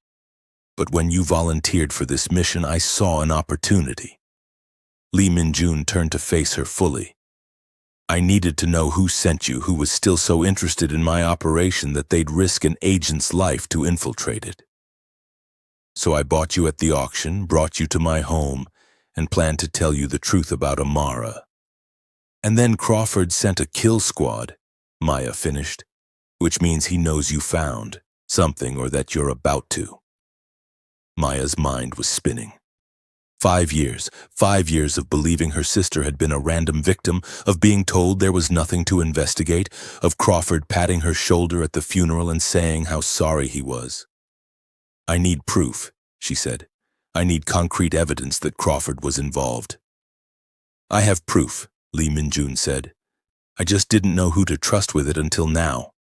But when you volunteered for this mission, I saw an opportunity. Lee Min-jun turned to face her fully. "I needed to know who sent you, who was still so interested in my operation that they'd risk an agent's life to infiltrate it. So I bought you at the auction, brought you to my home, and planned to tell you the truth about Amara. And then Crawford sent a kill squad," Maya finished, "which means he knows you found something or that you're about to." Maya's mind was spinning. 5 years, 5 years of believing her sister had been a random victim, of being told there was nothing to investigate, of Crawford patting her shoulder at the funeral and saying how sorry he was. "I need proof," she said. "I need concrete evidence that Crawford was involved." "I have proof," Lee Min-jun said. "I just didn't know who to trust with it until now."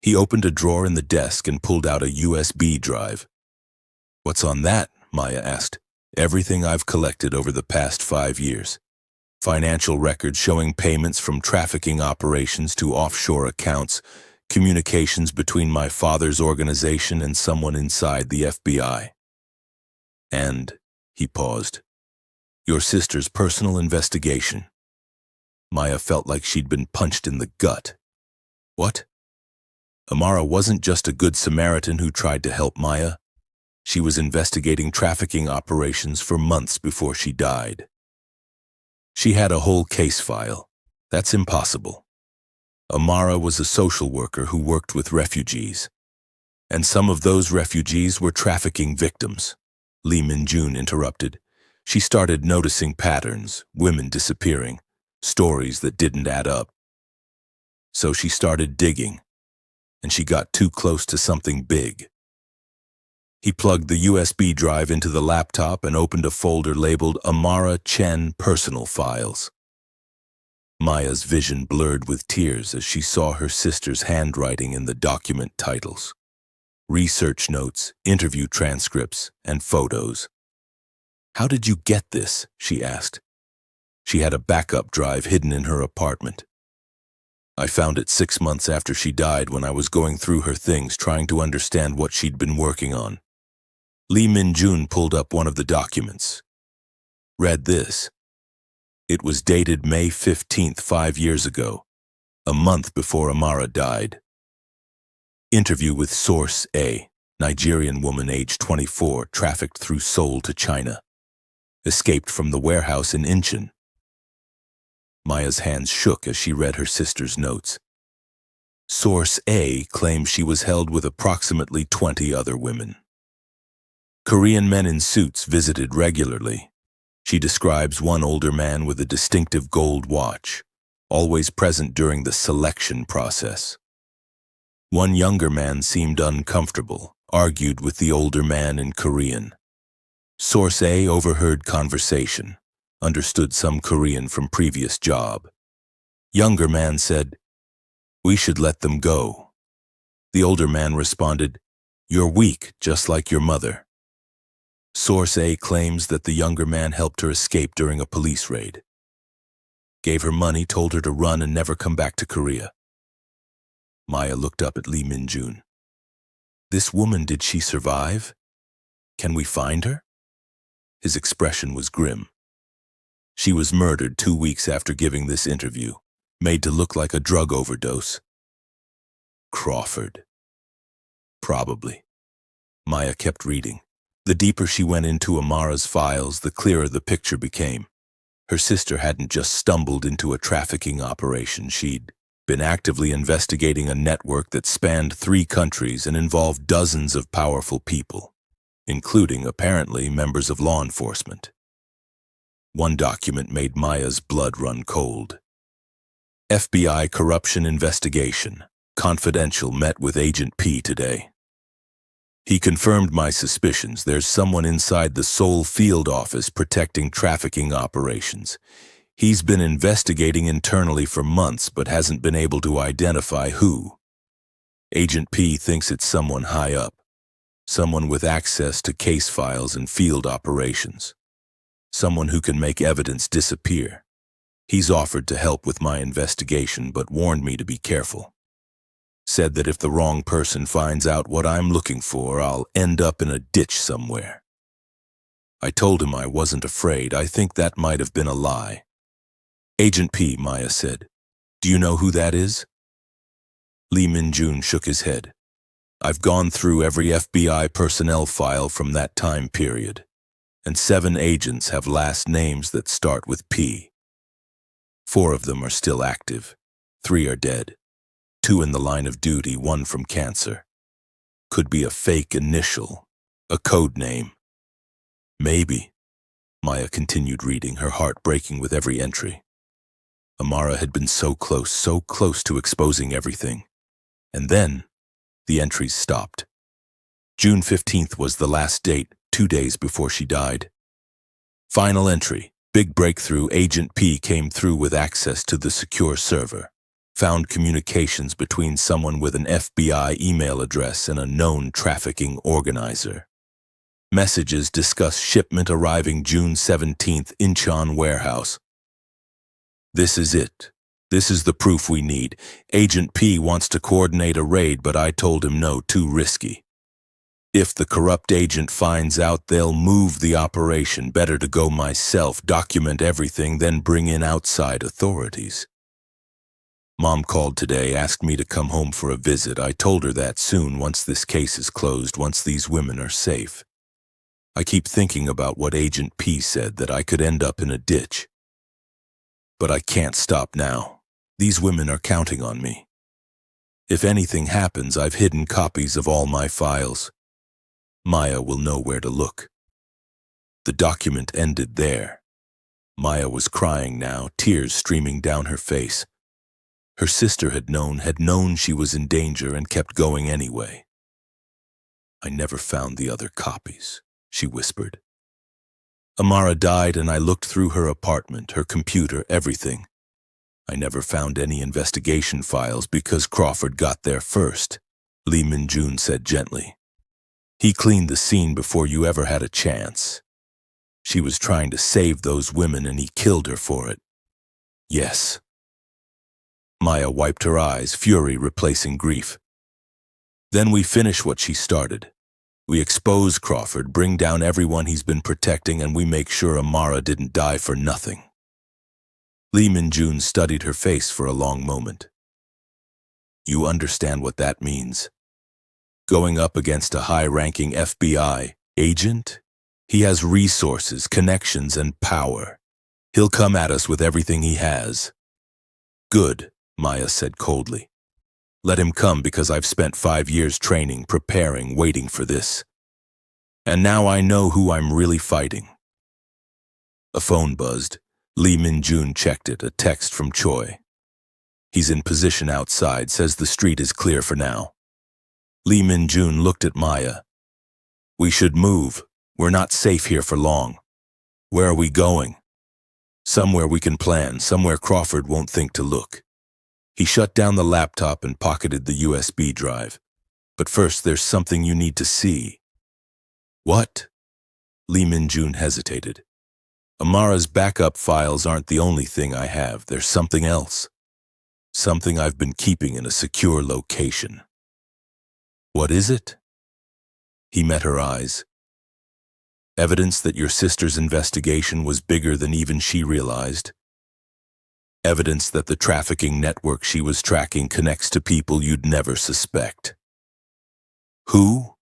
He opened a drawer in the desk and pulled out a USB drive. "What's on that?" Maya asked. "Everything I've collected over the past 5 years. Financial records showing payments from trafficking operations to offshore accounts, communications between my father's organization and someone inside the FBI. And," he paused, "your sister's personal investigation." Maya felt like she'd been punched in the gut. What? Amara wasn't just a good Samaritan who tried to help Maya. She was investigating trafficking operations for months before she died. She had a whole case file. That's impossible. Amara was a social worker who worked with refugees. And some of those refugees were trafficking victims. Lee Min-jun interrupted. She started noticing patterns, women disappearing, stories that didn't add up. So she started digging, and she got too close to something big. He plugged the USB drive into the laptop and opened a folder labeled Amara Chen Personal Files. Maya's vision blurred with tears as she saw her sister's handwriting in the document titles. Research notes, interview transcripts, and photos. "How did you get this?" she asked. She had a backup drive hidden in her apartment. I found it 6 months after she died when I was going through her things trying to understand what she'd been working on. Lee Min-jun pulled up one of the documents. Read this. It was dated May 15th, 5 years ago, a month before Amara died. Interview with Source A, Nigerian woman aged 24, trafficked through Seoul to China. Escaped from the warehouse in Incheon. Maya's hands shook as she read her sister's notes. Source A claims she was held with approximately 20 other women. Korean men in suits visited regularly. She describes one older man with a distinctive gold watch, always present during the selection process. One younger man seemed uncomfortable, argued with the older man in Korean. Source A overheard conversation, understood some Korean from previous job. Younger man said, "We should let them go." The older man responded, "You're weak, just like your mother." Source A claims that the younger man helped her escape during a police raid. Gave her money, told her to run and never come back to Korea. Maya looked up at Lee Min-jun. This woman, did she survive? Can we find her? His expression was grim. She was murdered 2 weeks after giving this interview, made to look like a drug overdose. Crawford. Probably. Maya kept reading. The deeper she went into Amara's files, the clearer the picture became. Her sister hadn't just stumbled into a trafficking operation. She'd been actively investigating a network that spanned 3 countries and involved dozens of powerful people, including, apparently, members of law enforcement. One document made Maya's blood run cold. FBI corruption investigation. Confidential met with Agent P today. He confirmed my suspicions. There's someone inside the Seoul field office protecting trafficking operations. He's been investigating internally for months but hasn't been able to identify who. Agent P thinks it's someone high up, someone with access to case files and field operations, someone who can make evidence disappear. He's offered to help with my investigation but warned me to be careful. Said that if the wrong person finds out what I'm looking for, I'll end up in a ditch somewhere. I told him I wasn't afraid. I think that might have been a lie. Agent P, Maya said. Do you know who that is? Lee Min-jun shook his head. I've gone through every FBI personnel file from that time period, and 7 agents have last names that start with P. 4 of them are still active. 3 are dead. 2 in the line of duty, 1 from cancer. Could be a fake initial, a code name. Maybe. Maya continued reading, her heart breaking with every entry. Amara had been so close to exposing everything. And then, the entries stopped. June 15th was the last date, 2 days before she died. Final entry. Big breakthrough. Agent P came through with access to the secure server. Found communications between someone with an FBI email address and a known trafficking organizer. Messages discuss shipment arriving June 17th, Incheon warehouse. This is it. This is the proof we need. Agent P wants to coordinate a raid, but I told him no, too risky. If the corrupt agent finds out, they'll move the operation. Better to go myself, document everything, then bring in outside authorities. Mom called today, asked me to come home for a visit. I told her that soon, once this case is closed, once these women are safe. I keep thinking about what Agent P said, that I could end up in a ditch. But I can't stop now. These women are counting on me. If anything happens, I've hidden copies of all my files. Maya will know where to look. The document ended there. Maya was crying now, tears streaming down her face. Her sister had known she was in danger and kept going anyway. I never found the other copies, she whispered. Amara died and I looked through her apartment, her computer, everything. I never found any investigation files because Crawford got there first, Lee Min-jun said gently. He cleaned the scene before you ever had a chance. She was trying to save those women and he killed her for it. Yes. Maya wiped her eyes, fury replacing grief. Then we finish what she started. We expose Crawford, bring down everyone he's been protecting, and we make sure Amara didn't die for nothing. Lee Min-jun studied her face for a long moment. You understand what that means? Going up against a high-ranking FBI agent? He has resources, connections, and power. He'll come at us with everything he has. Good, Maya said coldly. Let him come because I've spent 5 years training, preparing, waiting for this. And now I know who I'm really fighting. A phone buzzed. Lee Min-jun checked it, a text from Choi. He's in position outside, says the street is clear for now. Lee Min-jun looked at Maya. We should move. We're not safe here for long. Where are we going? Somewhere we can plan, somewhere Crawford won't think to look. He shut down the laptop and pocketed the USB drive. But first, there's something you need to see. What? Lee Min-jun hesitated. Amara's backup files aren't the only thing I have. There's something else. Something I've been keeping in a secure location. What is it? He met her eyes. Evidence that your sister's investigation was bigger than even she realized. Evidence that the trafficking network she was tracking connects to people you'd never suspect. Who?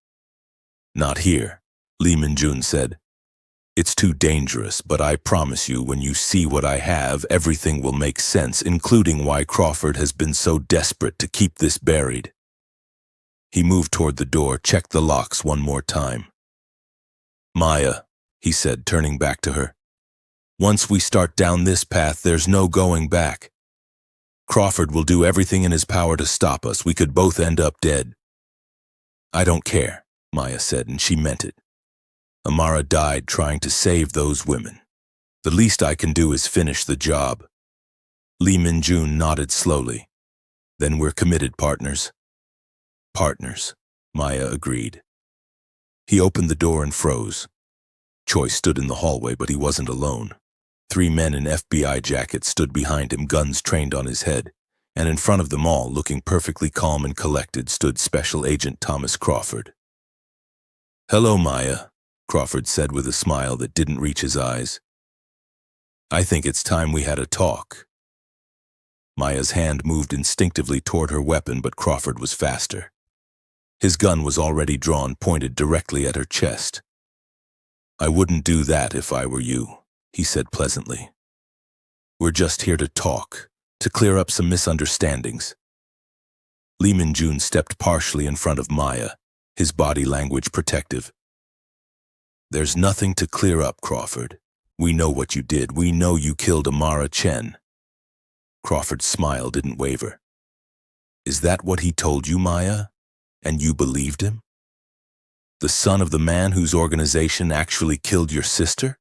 Not here, Lee Min-jun said. It's too dangerous, but I promise you when you see what I have, everything will make sense, including why Crawford has been so desperate to keep this buried. He moved toward the door, checked the locks one more time. Maya, he said, turning back to her. Once we start down this path, there's no going back. Crawford will do everything in his power to stop us. We could both end up dead. I don't care, Maya said, and she meant it. Amara died trying to save those women. The least I can do is finish the job. Lee Min-jun nodded slowly. Then we're committed, partners. Partners, Maya agreed. He opened the door and froze. Choi stood in the hallway, but he wasn't alone. 3 men in FBI jackets stood behind him, guns trained on his head, and in front of them all, looking perfectly calm and collected, stood Special Agent Thomas Crawford. Hello, Maya, Crawford said with a smile that didn't reach his eyes. I think it's time we had a talk. Maya's hand moved instinctively toward her weapon, but Crawford was faster. His gun was already drawn, pointed directly at her chest. I wouldn't do that if I were you, he said pleasantly. We're just here to talk, to clear up some misunderstandings. Lee Min-jun stepped partially in front of Maya, his body language protective. There's nothing to clear up, Crawford. We know what you did. We know you killed Amara Chen. Crawford's smile didn't waver. Is that what he told you, Maya? And you believed him? The son of the man whose organization actually killed your sister?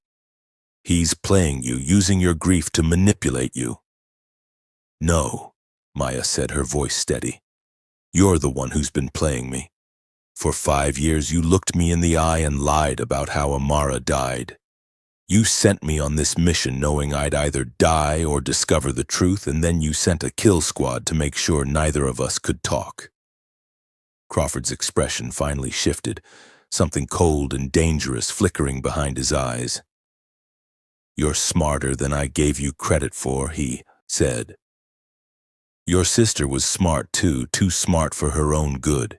He's playing you, using your grief to manipulate you. No, Maya said, her voice steady. You're the one who's been playing me. For 5 years you looked me in the eye and lied about how Amara died. You sent me on this mission knowing I'd either die or discover the truth, and then you sent a kill squad to make sure neither of us could talk. Crawford's expression finally shifted, something cold and dangerous flickering behind his eyes. You're smarter than I gave you credit for, he said. Your sister was smart too smart for her own good.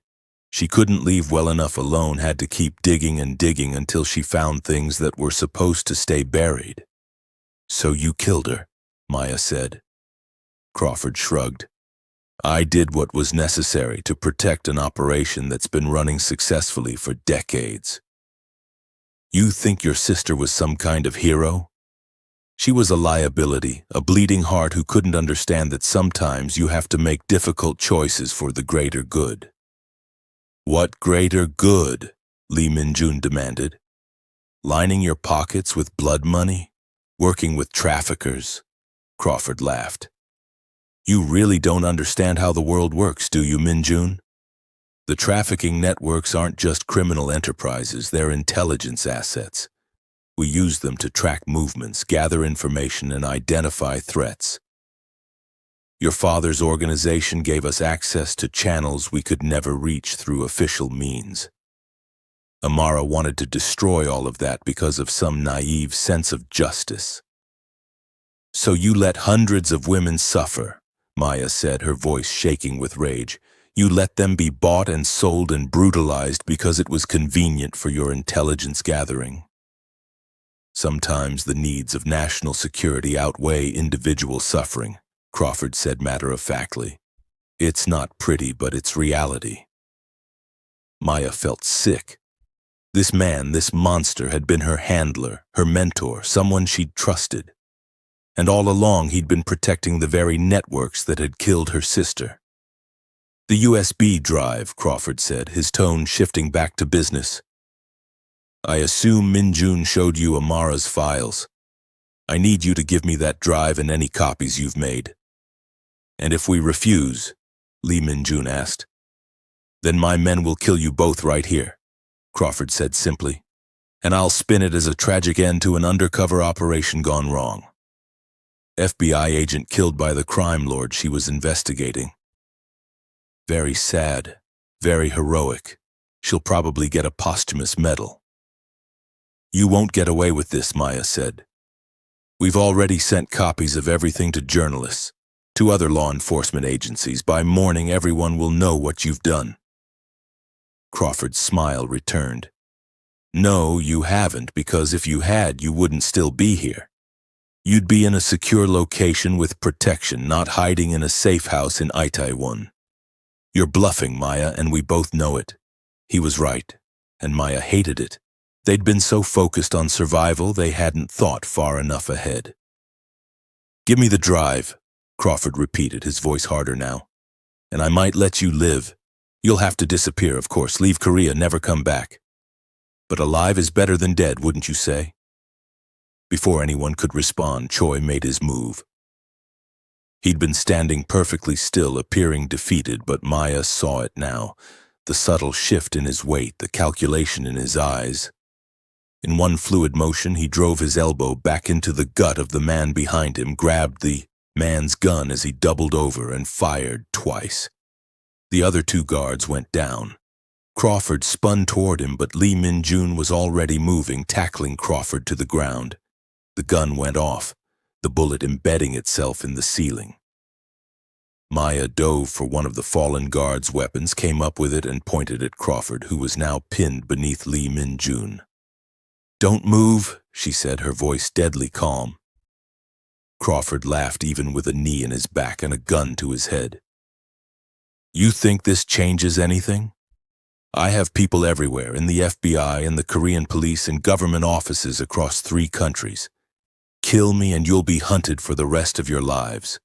She couldn't leave well enough alone, had to keep digging and digging until she found things that were supposed to stay buried. So you killed her, Maya said. Crawford shrugged. I did what was necessary to protect an operation that's been running successfully for decades. You think your sister was some kind of hero? She was a liability, a bleeding heart who couldn't understand that sometimes you have to make difficult choices for the greater good. What greater good? Lee Min-jun demanded. Lining your pockets with blood money? Working with traffickers? Crawford laughed. You really don't understand how the world works, do you, Min-jun? The trafficking networks aren't just criminal enterprises, they're intelligence assets. We use them to track movements, gather information, and identify threats. Your father's organization gave us access to channels we could never reach through official means. Amara wanted to destroy all of that because of some naive sense of justice. So you let hundreds of women suffer, Maya said, her voice shaking with rage. You let them be bought and sold and brutalized because it was convenient for your intelligence gathering. Sometimes the needs of national security outweigh individual suffering, Crawford said matter-of-factly. It's not pretty, but it's reality. Maya felt sick. This man, this monster, had been her handler, her mentor, someone she'd trusted. And all along he'd been protecting the very networks that had killed her sister. The USB drive, Crawford said, his tone shifting back to business. I assume Min-jun showed you Amara's files. I need you to give me that drive and any copies you've made. And if we refuse, Lee Min-jun asked, then my men will kill you both right here, Crawford said simply, and I'll spin it as a tragic end to an undercover operation gone wrong. FBI agent killed by the crime lord she was investigating. Very sad, very heroic. She'll probably get a posthumous medal. You won't get away with this, Maya said. We've already sent copies of everything to journalists, to other law enforcement agencies. By morning, everyone will know what you've done. Crawford's smile returned. No, you haven't, because if you had, you wouldn't still be here. You'd be in a secure location with protection, not hiding in a safe house in Itaewon. You're bluffing, Maya, and we both know it. He was right, and Maya hated it. They'd been so focused on survival, they hadn't thought far enough ahead. Give me the drive, Crawford repeated, his voice harder now. And I might let you live. You'll have to disappear, of course, leave Korea, never come back. But alive is better than dead, wouldn't you say? Before anyone could respond, Choi made his move. He'd been standing perfectly still, appearing defeated, but Maya saw it now. The subtle shift in his weight, the calculation in his eyes. In one fluid motion, he drove his elbow back into the gut of the man behind him, grabbed the man's gun as he doubled over and fired twice. The other two guards went down. Crawford spun toward him, but Lee Min-jun was already moving, tackling Crawford to the ground. The gun went off, the bullet embedding itself in the ceiling. Maya dove for one of the fallen guard's weapons, came up with it, and pointed at Crawford, who was now pinned beneath Lee Min-jun. Don't move, she said, her voice deadly calm. Crawford laughed, even with a knee in his back and a gun to his head. You think this changes anything? I have people everywhere, in the FBI and the Korean police and government offices across 3 countries. Kill me and you'll be hunted for the rest of your lives.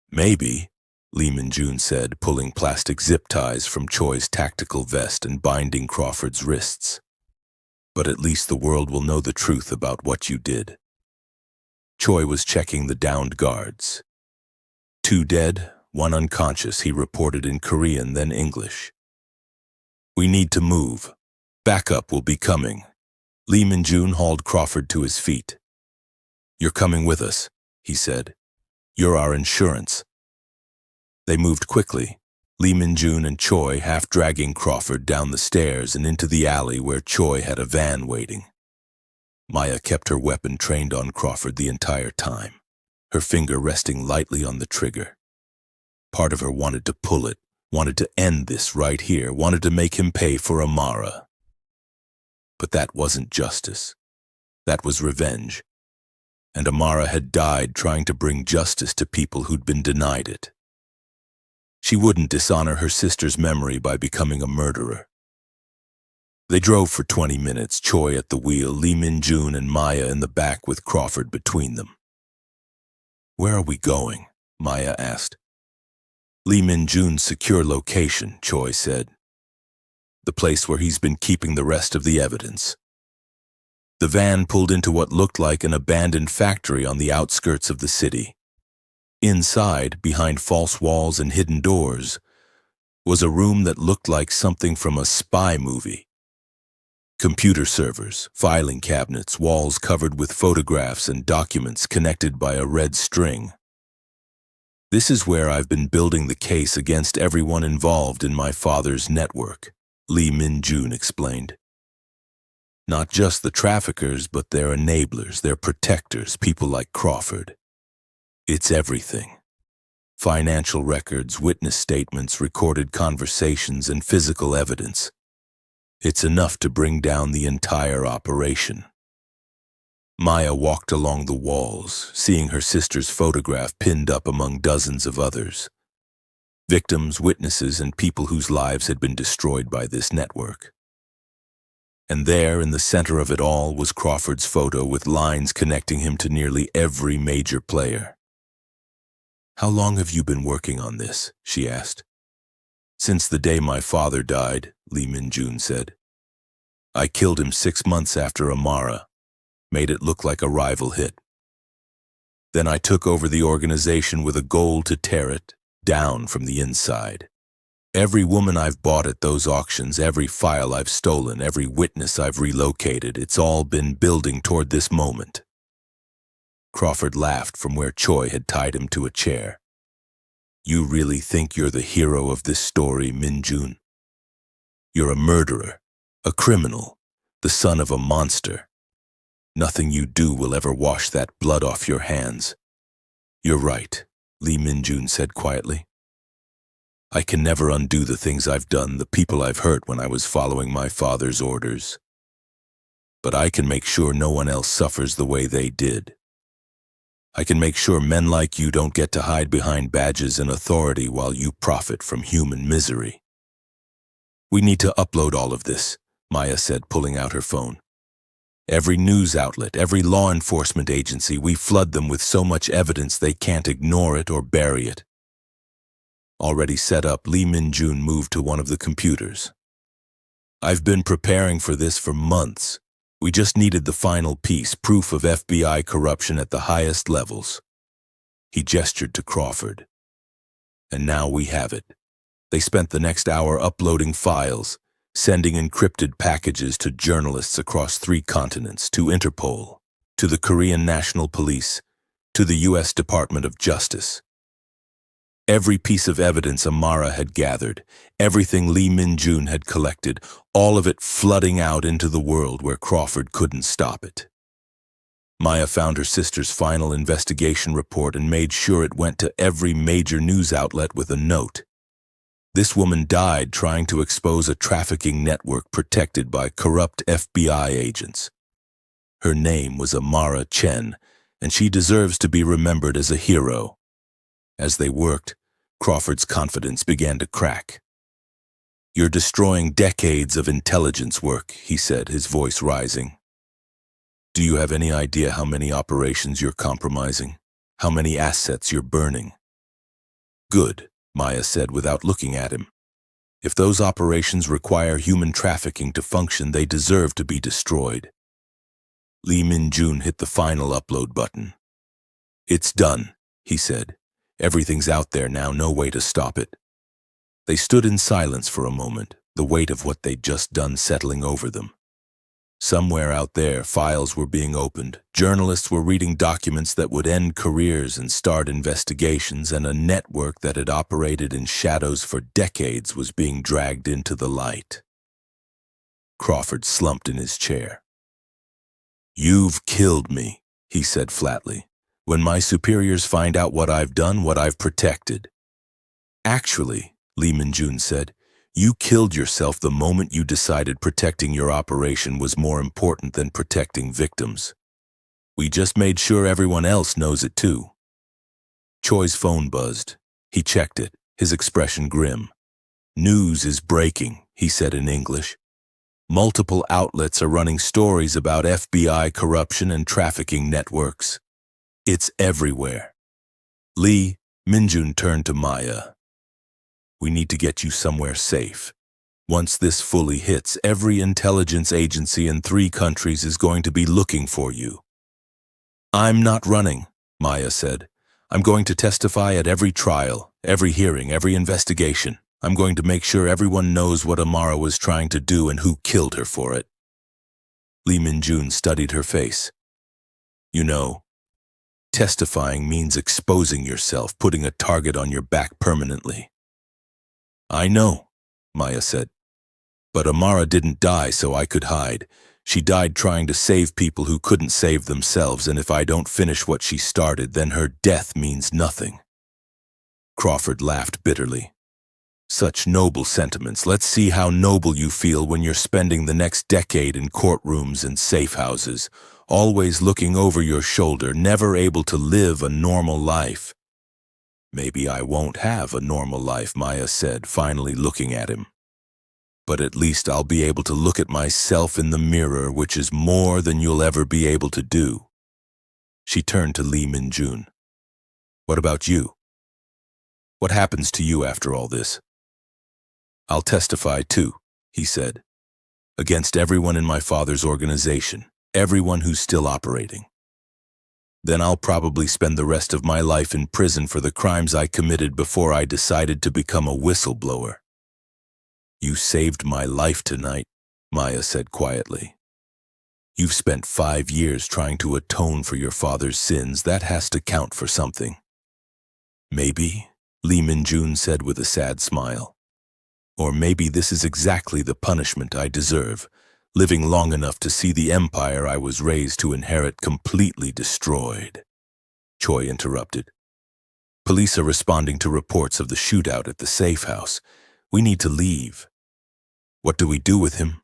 Maybe, Lee Min-jun said, pulling plastic zip ties from Choi's tactical vest and binding Crawford's wrists. But at least the world will know the truth about what you did. Choi was checking the downed guards. 2 dead, 1 unconscious, he reported in Korean, then English. We need to move. Backup will be coming. Lee Min-jun hauled Crawford to his feet. You're coming with us, he said. You're our insurance. They moved quickly, Lee Min-jun and Choi half dragging Crawford down the stairs and into the alley where Choi had a van waiting. Maya kept her weapon trained on Crawford the entire time, her finger resting lightly on the trigger. Part of her wanted to pull it, wanted to end this right here, wanted to make him pay for Amara. But that wasn't justice. That was revenge. And Amara had died trying to bring justice to people who'd been denied it. She wouldn't dishonor her sister's memory by becoming a murderer. They drove for 20 minutes, Choi at the wheel, Lee Min-jun and Maya in the back with Crawford between them. Where are we going? Maya asked. Lee Min-jun's secure location, Choi said. The place where he's been keeping the rest of the evidence. The van pulled into what looked like an abandoned factory on the outskirts of the city. Inside, behind false walls and hidden doors, was a room that looked like something from a spy movie. Computer servers, filing cabinets, walls covered with photographs and documents connected by a red string. This is where I've been building the case against everyone involved in my father's network, Lee Min-jun explained. Not just the traffickers, but their enablers, their protectors, people like Crawford. It's everything. Financial records, witness statements, recorded conversations, and physical evidence. It's enough to bring down the entire operation. Maya walked along the walls, seeing her sister's photograph pinned up among dozens of others. Victims, witnesses, and people whose lives had been destroyed by this network. And there, in the center of it all, was Crawford's photo with lines connecting him to nearly every major player. "How long have you been working on this?" she asked. "Since the day my father died," Lee Min-jun said. "I killed him 6 months after Amara, made it look like a rival hit. Then I took over the organization with a goal to tear it down from the inside. Every woman I've bought at those auctions, every file I've stolen, every witness I've relocated, it's all been building toward this moment." Crawford laughed from where Choi had tied him to a chair. "You really think you're the hero of this story, Min-jun? You're a murderer, a criminal, the son of a monster. Nothing you do will ever wash that blood off your hands." "You're right," Lee Min-jun said quietly. "I can never undo the things I've done, the people I've hurt when I was following my father's orders. But I can make sure no one else suffers the way they did. I can make sure men like you don't get to hide behind badges and authority while you profit from human misery." "We need to upload all of this," Maya said, pulling out her phone. "Every news outlet, every law enforcement agency, we flood them with so much evidence they can't ignore it or bury it." Already set up, Lee Min-jun moved to one of the computers. "I've been preparing for this for months. We just needed the final piece, proof of FBI corruption at the highest levels." He gestured to Crawford. "And now we have it." They spent the next hour uploading files, sending encrypted packages to journalists across 3 continents, to Interpol, to the Korean National Police, to the U.S. Department of Justice. Every piece of evidence Amara had gathered, everything Lee Min-jun had collected, all of it flooding out into the world where Crawford couldn't stop it. Maya found her sister's final investigation report and made sure it went to every major news outlet with a note. This woman died trying to expose a trafficking network protected by corrupt FBI agents. Her name was Amara Chen, and she deserves to be remembered as a hero. As they worked, Crawford's confidence began to crack. "You're destroying decades of intelligence work," he said, his voice rising. "Do you have any idea how many operations you're compromising? How many assets you're burning?" "Good," Maya said without looking at him. "If those operations require human trafficking to function, they deserve to be destroyed." Lee Min-jun hit the final upload button. "It's done," he said. "Everything's out there now, no way to stop it." They stood in silence for a moment, the weight of what they'd just done settling over them. Somewhere out there, files were being opened, journalists were reading documents that would end careers and start investigations, and a network that had operated in shadows for decades was being dragged into the light. Crawford slumped in his chair. "You've killed me," he said flatly. "When my superiors find out what I've done, what I've protected." "Actually," Lee Min-jun said, "you killed yourself the moment you decided protecting your operation was more important than protecting victims. We just made sure everyone else knows it too." Choi's phone buzzed. He checked it, his expression grim. "News is breaking," he said in English. "Multiple outlets are running stories about FBI corruption and trafficking networks. It's everywhere." Lee Min-jun turned to Maya. "We need to get you somewhere safe. Once this fully hits, every intelligence agency in 3 countries is going to be looking for you." "I'm not running," Maya said. "I'm going to testify at every trial, every hearing, every investigation. I'm going to make sure everyone knows what Amara was trying to do and who killed her for it." Lee Min-jun studied her face. You know, testifying means exposing yourself, putting a target on your back permanently. I know, Maya said. But Amara didn't die so I could hide. She died trying to save people who couldn't save themselves, and if I don't finish what she started, then her death means nothing. Crawford laughed bitterly. Such noble sentiments. Let's see how noble you feel when you're spending the next decade in courtrooms and safe houses, always looking over your shoulder, never able to live a normal life. Maybe I won't have a normal life, Maya said, finally looking at him. But at least I'll be able to look at myself in the mirror, which is more than you'll ever be able to do. She turned to Lee Min-jun. What about you? What happens to you after all this? I'll testify too, he said, against everyone in my father's organization, everyone who's still operating. Then I'll probably spend the rest of my life in prison for the crimes I committed before I decided to become a whistleblower. You saved my life tonight, Maya said quietly. You've spent 5 years trying to atone for your father's sins. That has to count for something. Maybe, Lee Min-jun said with a sad smile. Or maybe this is exactly the punishment I deserve, living long enough to see the empire I was raised to inherit completely destroyed. Choi interrupted. Police are responding to reports of the shootout at the safe house. We need to leave. What do we do with him?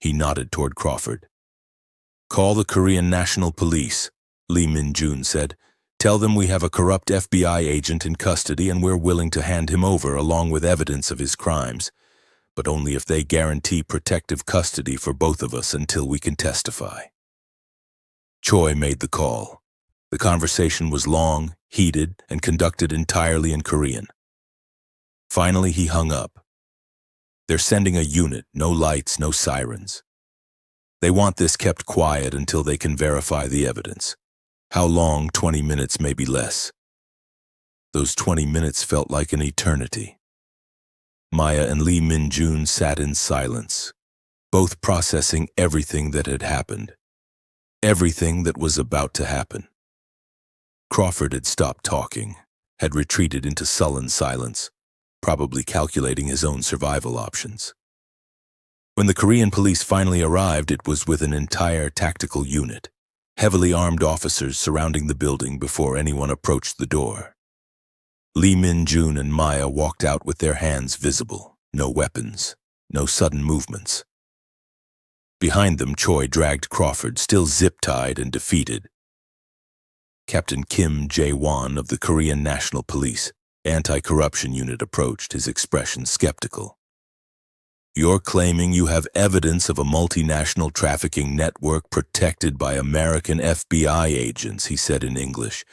He nodded toward Crawford. Call the Korean National Police, Lee Min-jun said. Tell them we have a corrupt FBI agent in custody and we're willing to hand him over along with evidence of his crimes, but only if they guarantee protective custody for both of us until we can testify. Choi made the call. The conversation was long, heated, and conducted entirely in Korean. Finally, he hung up. They're sending a unit, no lights, no sirens. They want this kept quiet until they can verify the evidence. How long? 20 minutes, maybe less. Those 20 minutes felt like an eternity. Maya and Lee Min-jun sat in silence, both processing everything that had happened, everything that was about to happen. Crawford had stopped talking, had retreated into sullen silence, probably calculating his own survival options. When the Korean police finally arrived, it was with an entire tactical unit, heavily armed officers surrounding the building before anyone approached the door. Lee Min-jun and Maya walked out with their hands visible, no weapons, no sudden movements. Behind them, Choi dragged Crawford, still zip-tied and defeated. Captain Kim Jae-won of the Korean National Police Anti-Corruption Unit approached, his expression skeptical. You're claiming you have evidence of a multinational trafficking network protected by American FBI agents, he said in English.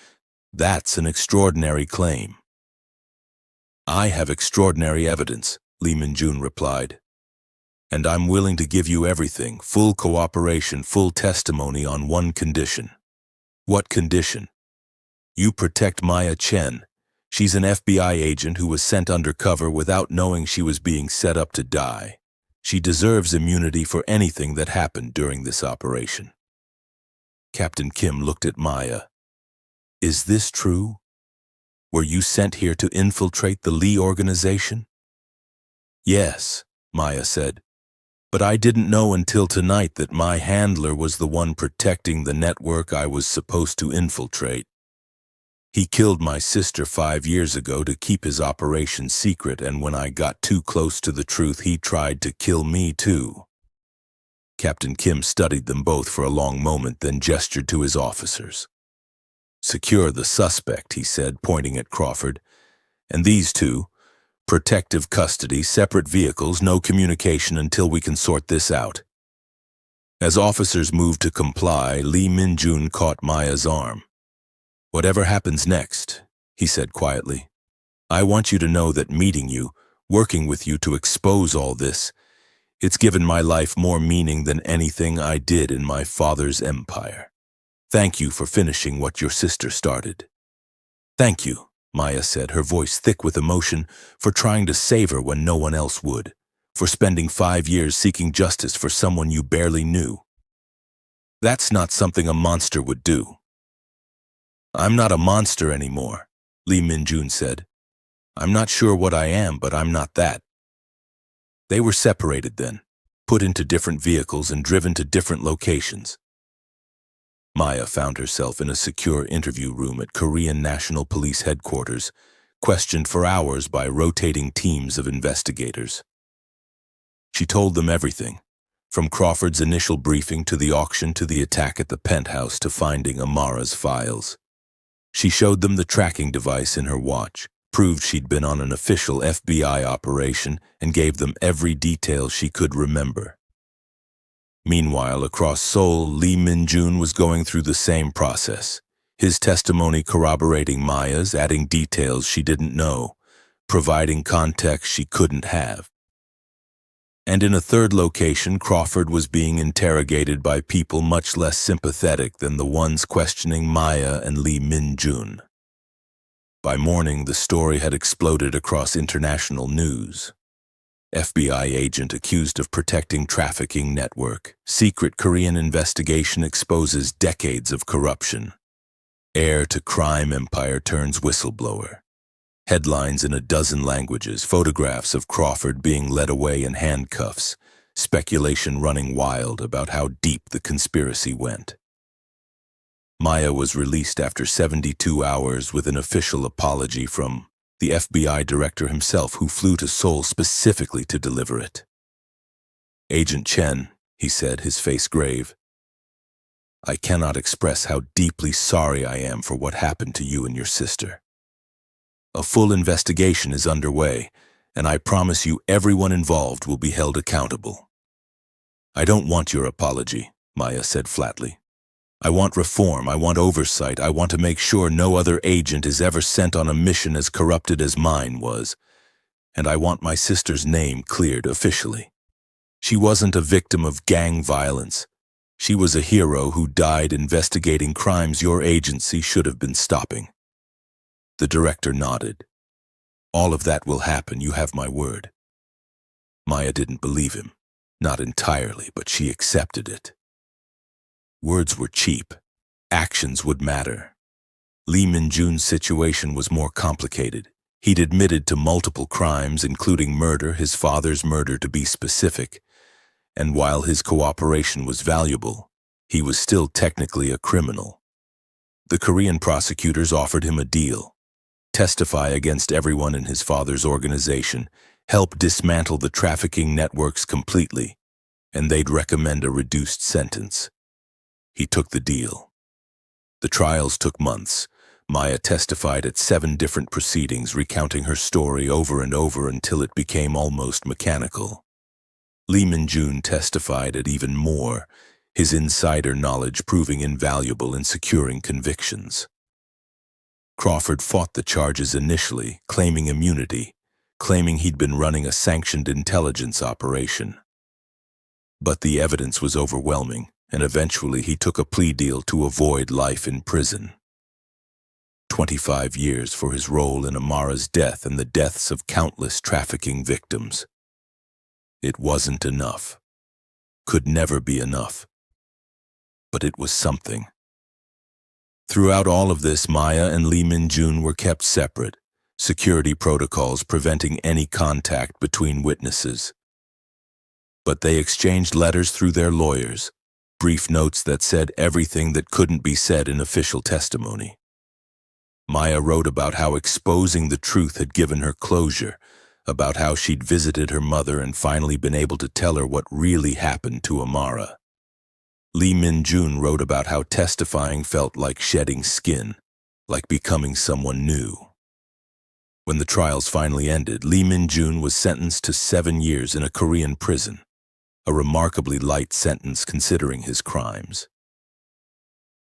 That's an extraordinary claim. I have extraordinary evidence, Lee Min-jun replied. And I'm willing to give you everything, full cooperation, full testimony on one condition. What condition? You protect Maya Chen. She's an FBI agent who was sent undercover without knowing she was being set up to die. She deserves immunity for anything that happened during this operation. Captain Kim looked at Maya. Is this true? Were you sent here to infiltrate the Lee organization? Yes, Maya said. But I didn't know until tonight that my handler was the one protecting the network I was supposed to infiltrate. He killed my sister 5 years ago to keep his operation secret, and when I got too close to the truth, he tried to kill me too. Captain Kim studied them both for a long moment, then gestured to his officers. Secure the suspect, he said, pointing at Crawford. And these two, protective custody, separate vehicles, no communication until we can sort this out. As officers moved to comply, Lee Min-jun caught Maya's arm. Whatever happens next, he said quietly, I want you to know that meeting you, working with you to expose all this, it's given my life more meaning than anything I did in my father's empire. Thank you for finishing what your sister started. Thank you, Maya said, her voice thick with emotion, for trying to save her when no one else would, for spending 5 years seeking justice for someone you barely knew. That's not something a monster would do. I'm not a monster anymore, Lee Min-jun said. I'm not sure what I am, but I'm not that. They were separated then, put into different vehicles and driven to different locations. Maya found herself in a secure interview room at Korean National Police Headquarters, questioned for hours by rotating teams of investigators. She told them everything, from Crawford's initial briefing to the auction to the attack at the penthouse to finding Amara's files. She showed them the tracking device in her watch, proved she'd been on an official FBI operation, and gave them every detail she could remember. Meanwhile, across Seoul, Lee Min-jun was going through the same process, his testimony corroborating Maya's, adding details she didn't know, providing context she couldn't have. And in a third location, Crawford was being interrogated by people much less sympathetic than the ones questioning Maya and Lee Min-jun. By morning, the story had exploded across international news. FBI agent accused of protecting trafficking network. Secret Korean investigation exposes decades of corruption. Heir to crime empire turns whistleblower. Headlines in a dozen languages, photographs of Crawford being led away in handcuffs, speculation running wild about how deep the conspiracy went. Maya was released after 72 hours with an official apology from the FBI director himself, who flew to Seoul specifically to deliver it. "Agent Chen," he said, his face grave, "I cannot express how deeply sorry I am for what happened to you and your sister. A full investigation is underway, and I promise you everyone involved will be held accountable." "I don't want your apology," Maya said flatly. "I want reform, I want oversight, I want to make sure no other agent is ever sent on a mission as corrupted as mine was, and I want my sister's name cleared officially. She wasn't a victim of gang violence. She was a hero who died investigating crimes your agency should have been stopping." The director nodded. "All of that will happen, you have my word." Maya didn't believe him. Not entirely, but she accepted it. Words were cheap. Actions would matter. Lee Min-jun's situation was more complicated. He'd admitted to multiple crimes, including murder, his father's murder to be specific, and while his cooperation was valuable, he was still technically a criminal. The Korean prosecutors offered him a deal: testify against everyone in his father's organization, help dismantle the trafficking networks completely, and they'd recommend a reduced sentence. He took the deal. The trials took months. Maya testified at 7 different proceedings, recounting her story over and over until it became almost mechanical. Lee Min-jun testified at even more, his insider knowledge proving invaluable in securing convictions. Crawford fought the charges initially, claiming immunity, claiming he'd been running a sanctioned intelligence operation. But the evidence was overwhelming, and eventually he took a plea deal to avoid life in prison. 25 years for his role in Amara's death and the deaths of countless trafficking victims. It wasn't enough. Could never be enough. But it was something. Throughout all of this, Maya and Lee Min-jun were kept separate, security protocols preventing any contact between witnesses. But they exchanged letters through their lawyers, brief notes that said everything that couldn't be said in official testimony. Maya wrote about how exposing the truth had given her closure, about how she'd visited her mother and finally been able to tell her what really happened to Amara. Lee Min-jun wrote about how testifying felt like shedding skin, like becoming someone new. When the trials finally ended, Lee Min-jun was sentenced to 7 years in a Korean prison, a remarkably light sentence considering his crimes.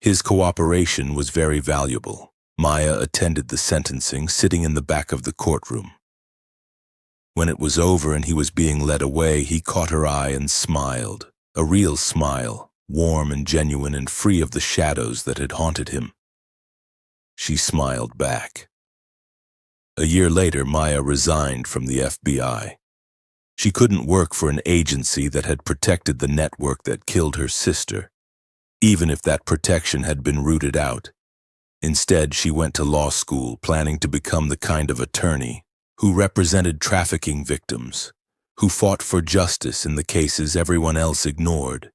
His cooperation was very valuable. Maya attended the sentencing, sitting in the back of the courtroom. When it was over and he was being led away, he caught her eye and smiled, a real smile, warm and genuine and free of the shadows that had haunted him. She smiled back. A year later, Maya resigned from the FBI. She couldn't work for an agency that had protected the network that killed her sister. even if that protection had been rooted out. Instead, she went to law school, planning to become the kind of attorney who represented trafficking victims, who fought for justice in the cases everyone else ignored.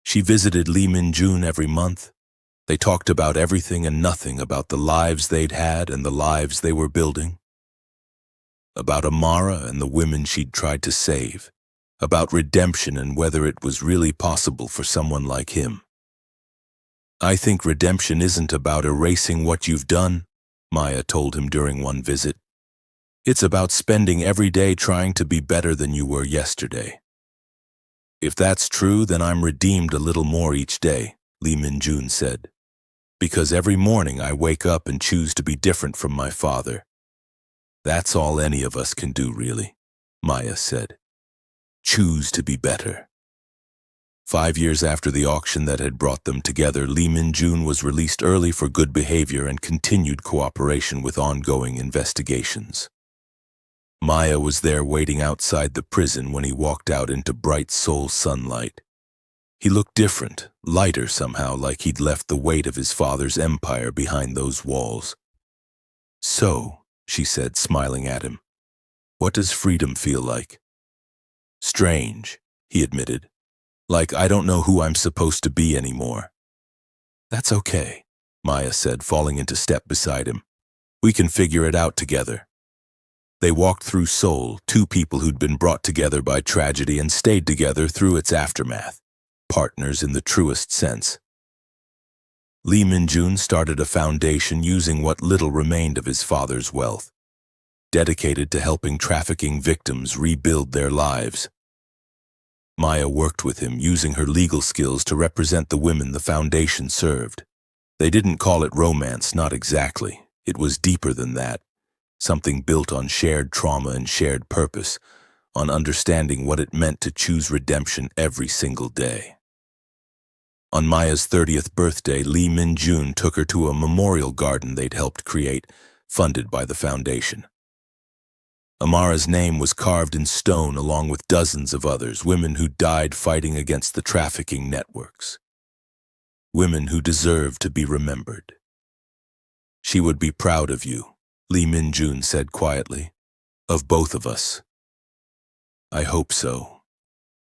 She visited Lee Min-jun every month. They talked about everything and nothing about the lives they'd had and the lives they were building. About Amara and the women she'd tried to save. About redemption and whether it was really possible for someone like him. "I think redemption isn't about erasing what you've done," Maya told him during one visit. "It's about spending every day trying to be better than you were yesterday." "If that's true, then I'm redeemed a little more each day," Lee Min-jun said. "Because every morning I wake up and choose to be different from my father." "That's all any of us can do, really," Maya said. "Choose to be better." 5 years after the auction that had brought them together, Lee Min-jun was released early for good behavior and continued cooperation with ongoing investigations. Maya was there waiting outside the prison when he walked out into bright soul sunlight. He looked different, lighter somehow, like he'd left the weight of his father's empire behind those walls. "So," she said, smiling at him, "what does freedom feel like?" "Strange," he admitted. "Like I don't know who I'm supposed to be anymore." "That's okay," Maya said, falling into step beside him. "We can figure it out together." They walked through Seoul, two people who'd been brought together by tragedy and stayed together through its aftermath, partners in the truest sense. Lee Min-jun started a foundation using what little remained of his father's wealth, dedicated to helping trafficking victims rebuild their lives. Maya worked with him, using her legal skills to represent the women the foundation served. They didn't call it romance, not exactly. It was deeper than that. Something built on shared trauma and shared purpose, on understanding what it meant to choose redemption every single day. On Maya's 30th birthday, Lee Min-jun took her to a memorial garden they'd helped create, funded by the foundation. Amara's name was carved in stone along with dozens of others, women who died fighting against the trafficking networks. Women who deserved to be remembered. "She would be proud of you," Lee Min-jun said quietly. "Of both of us." "I hope so."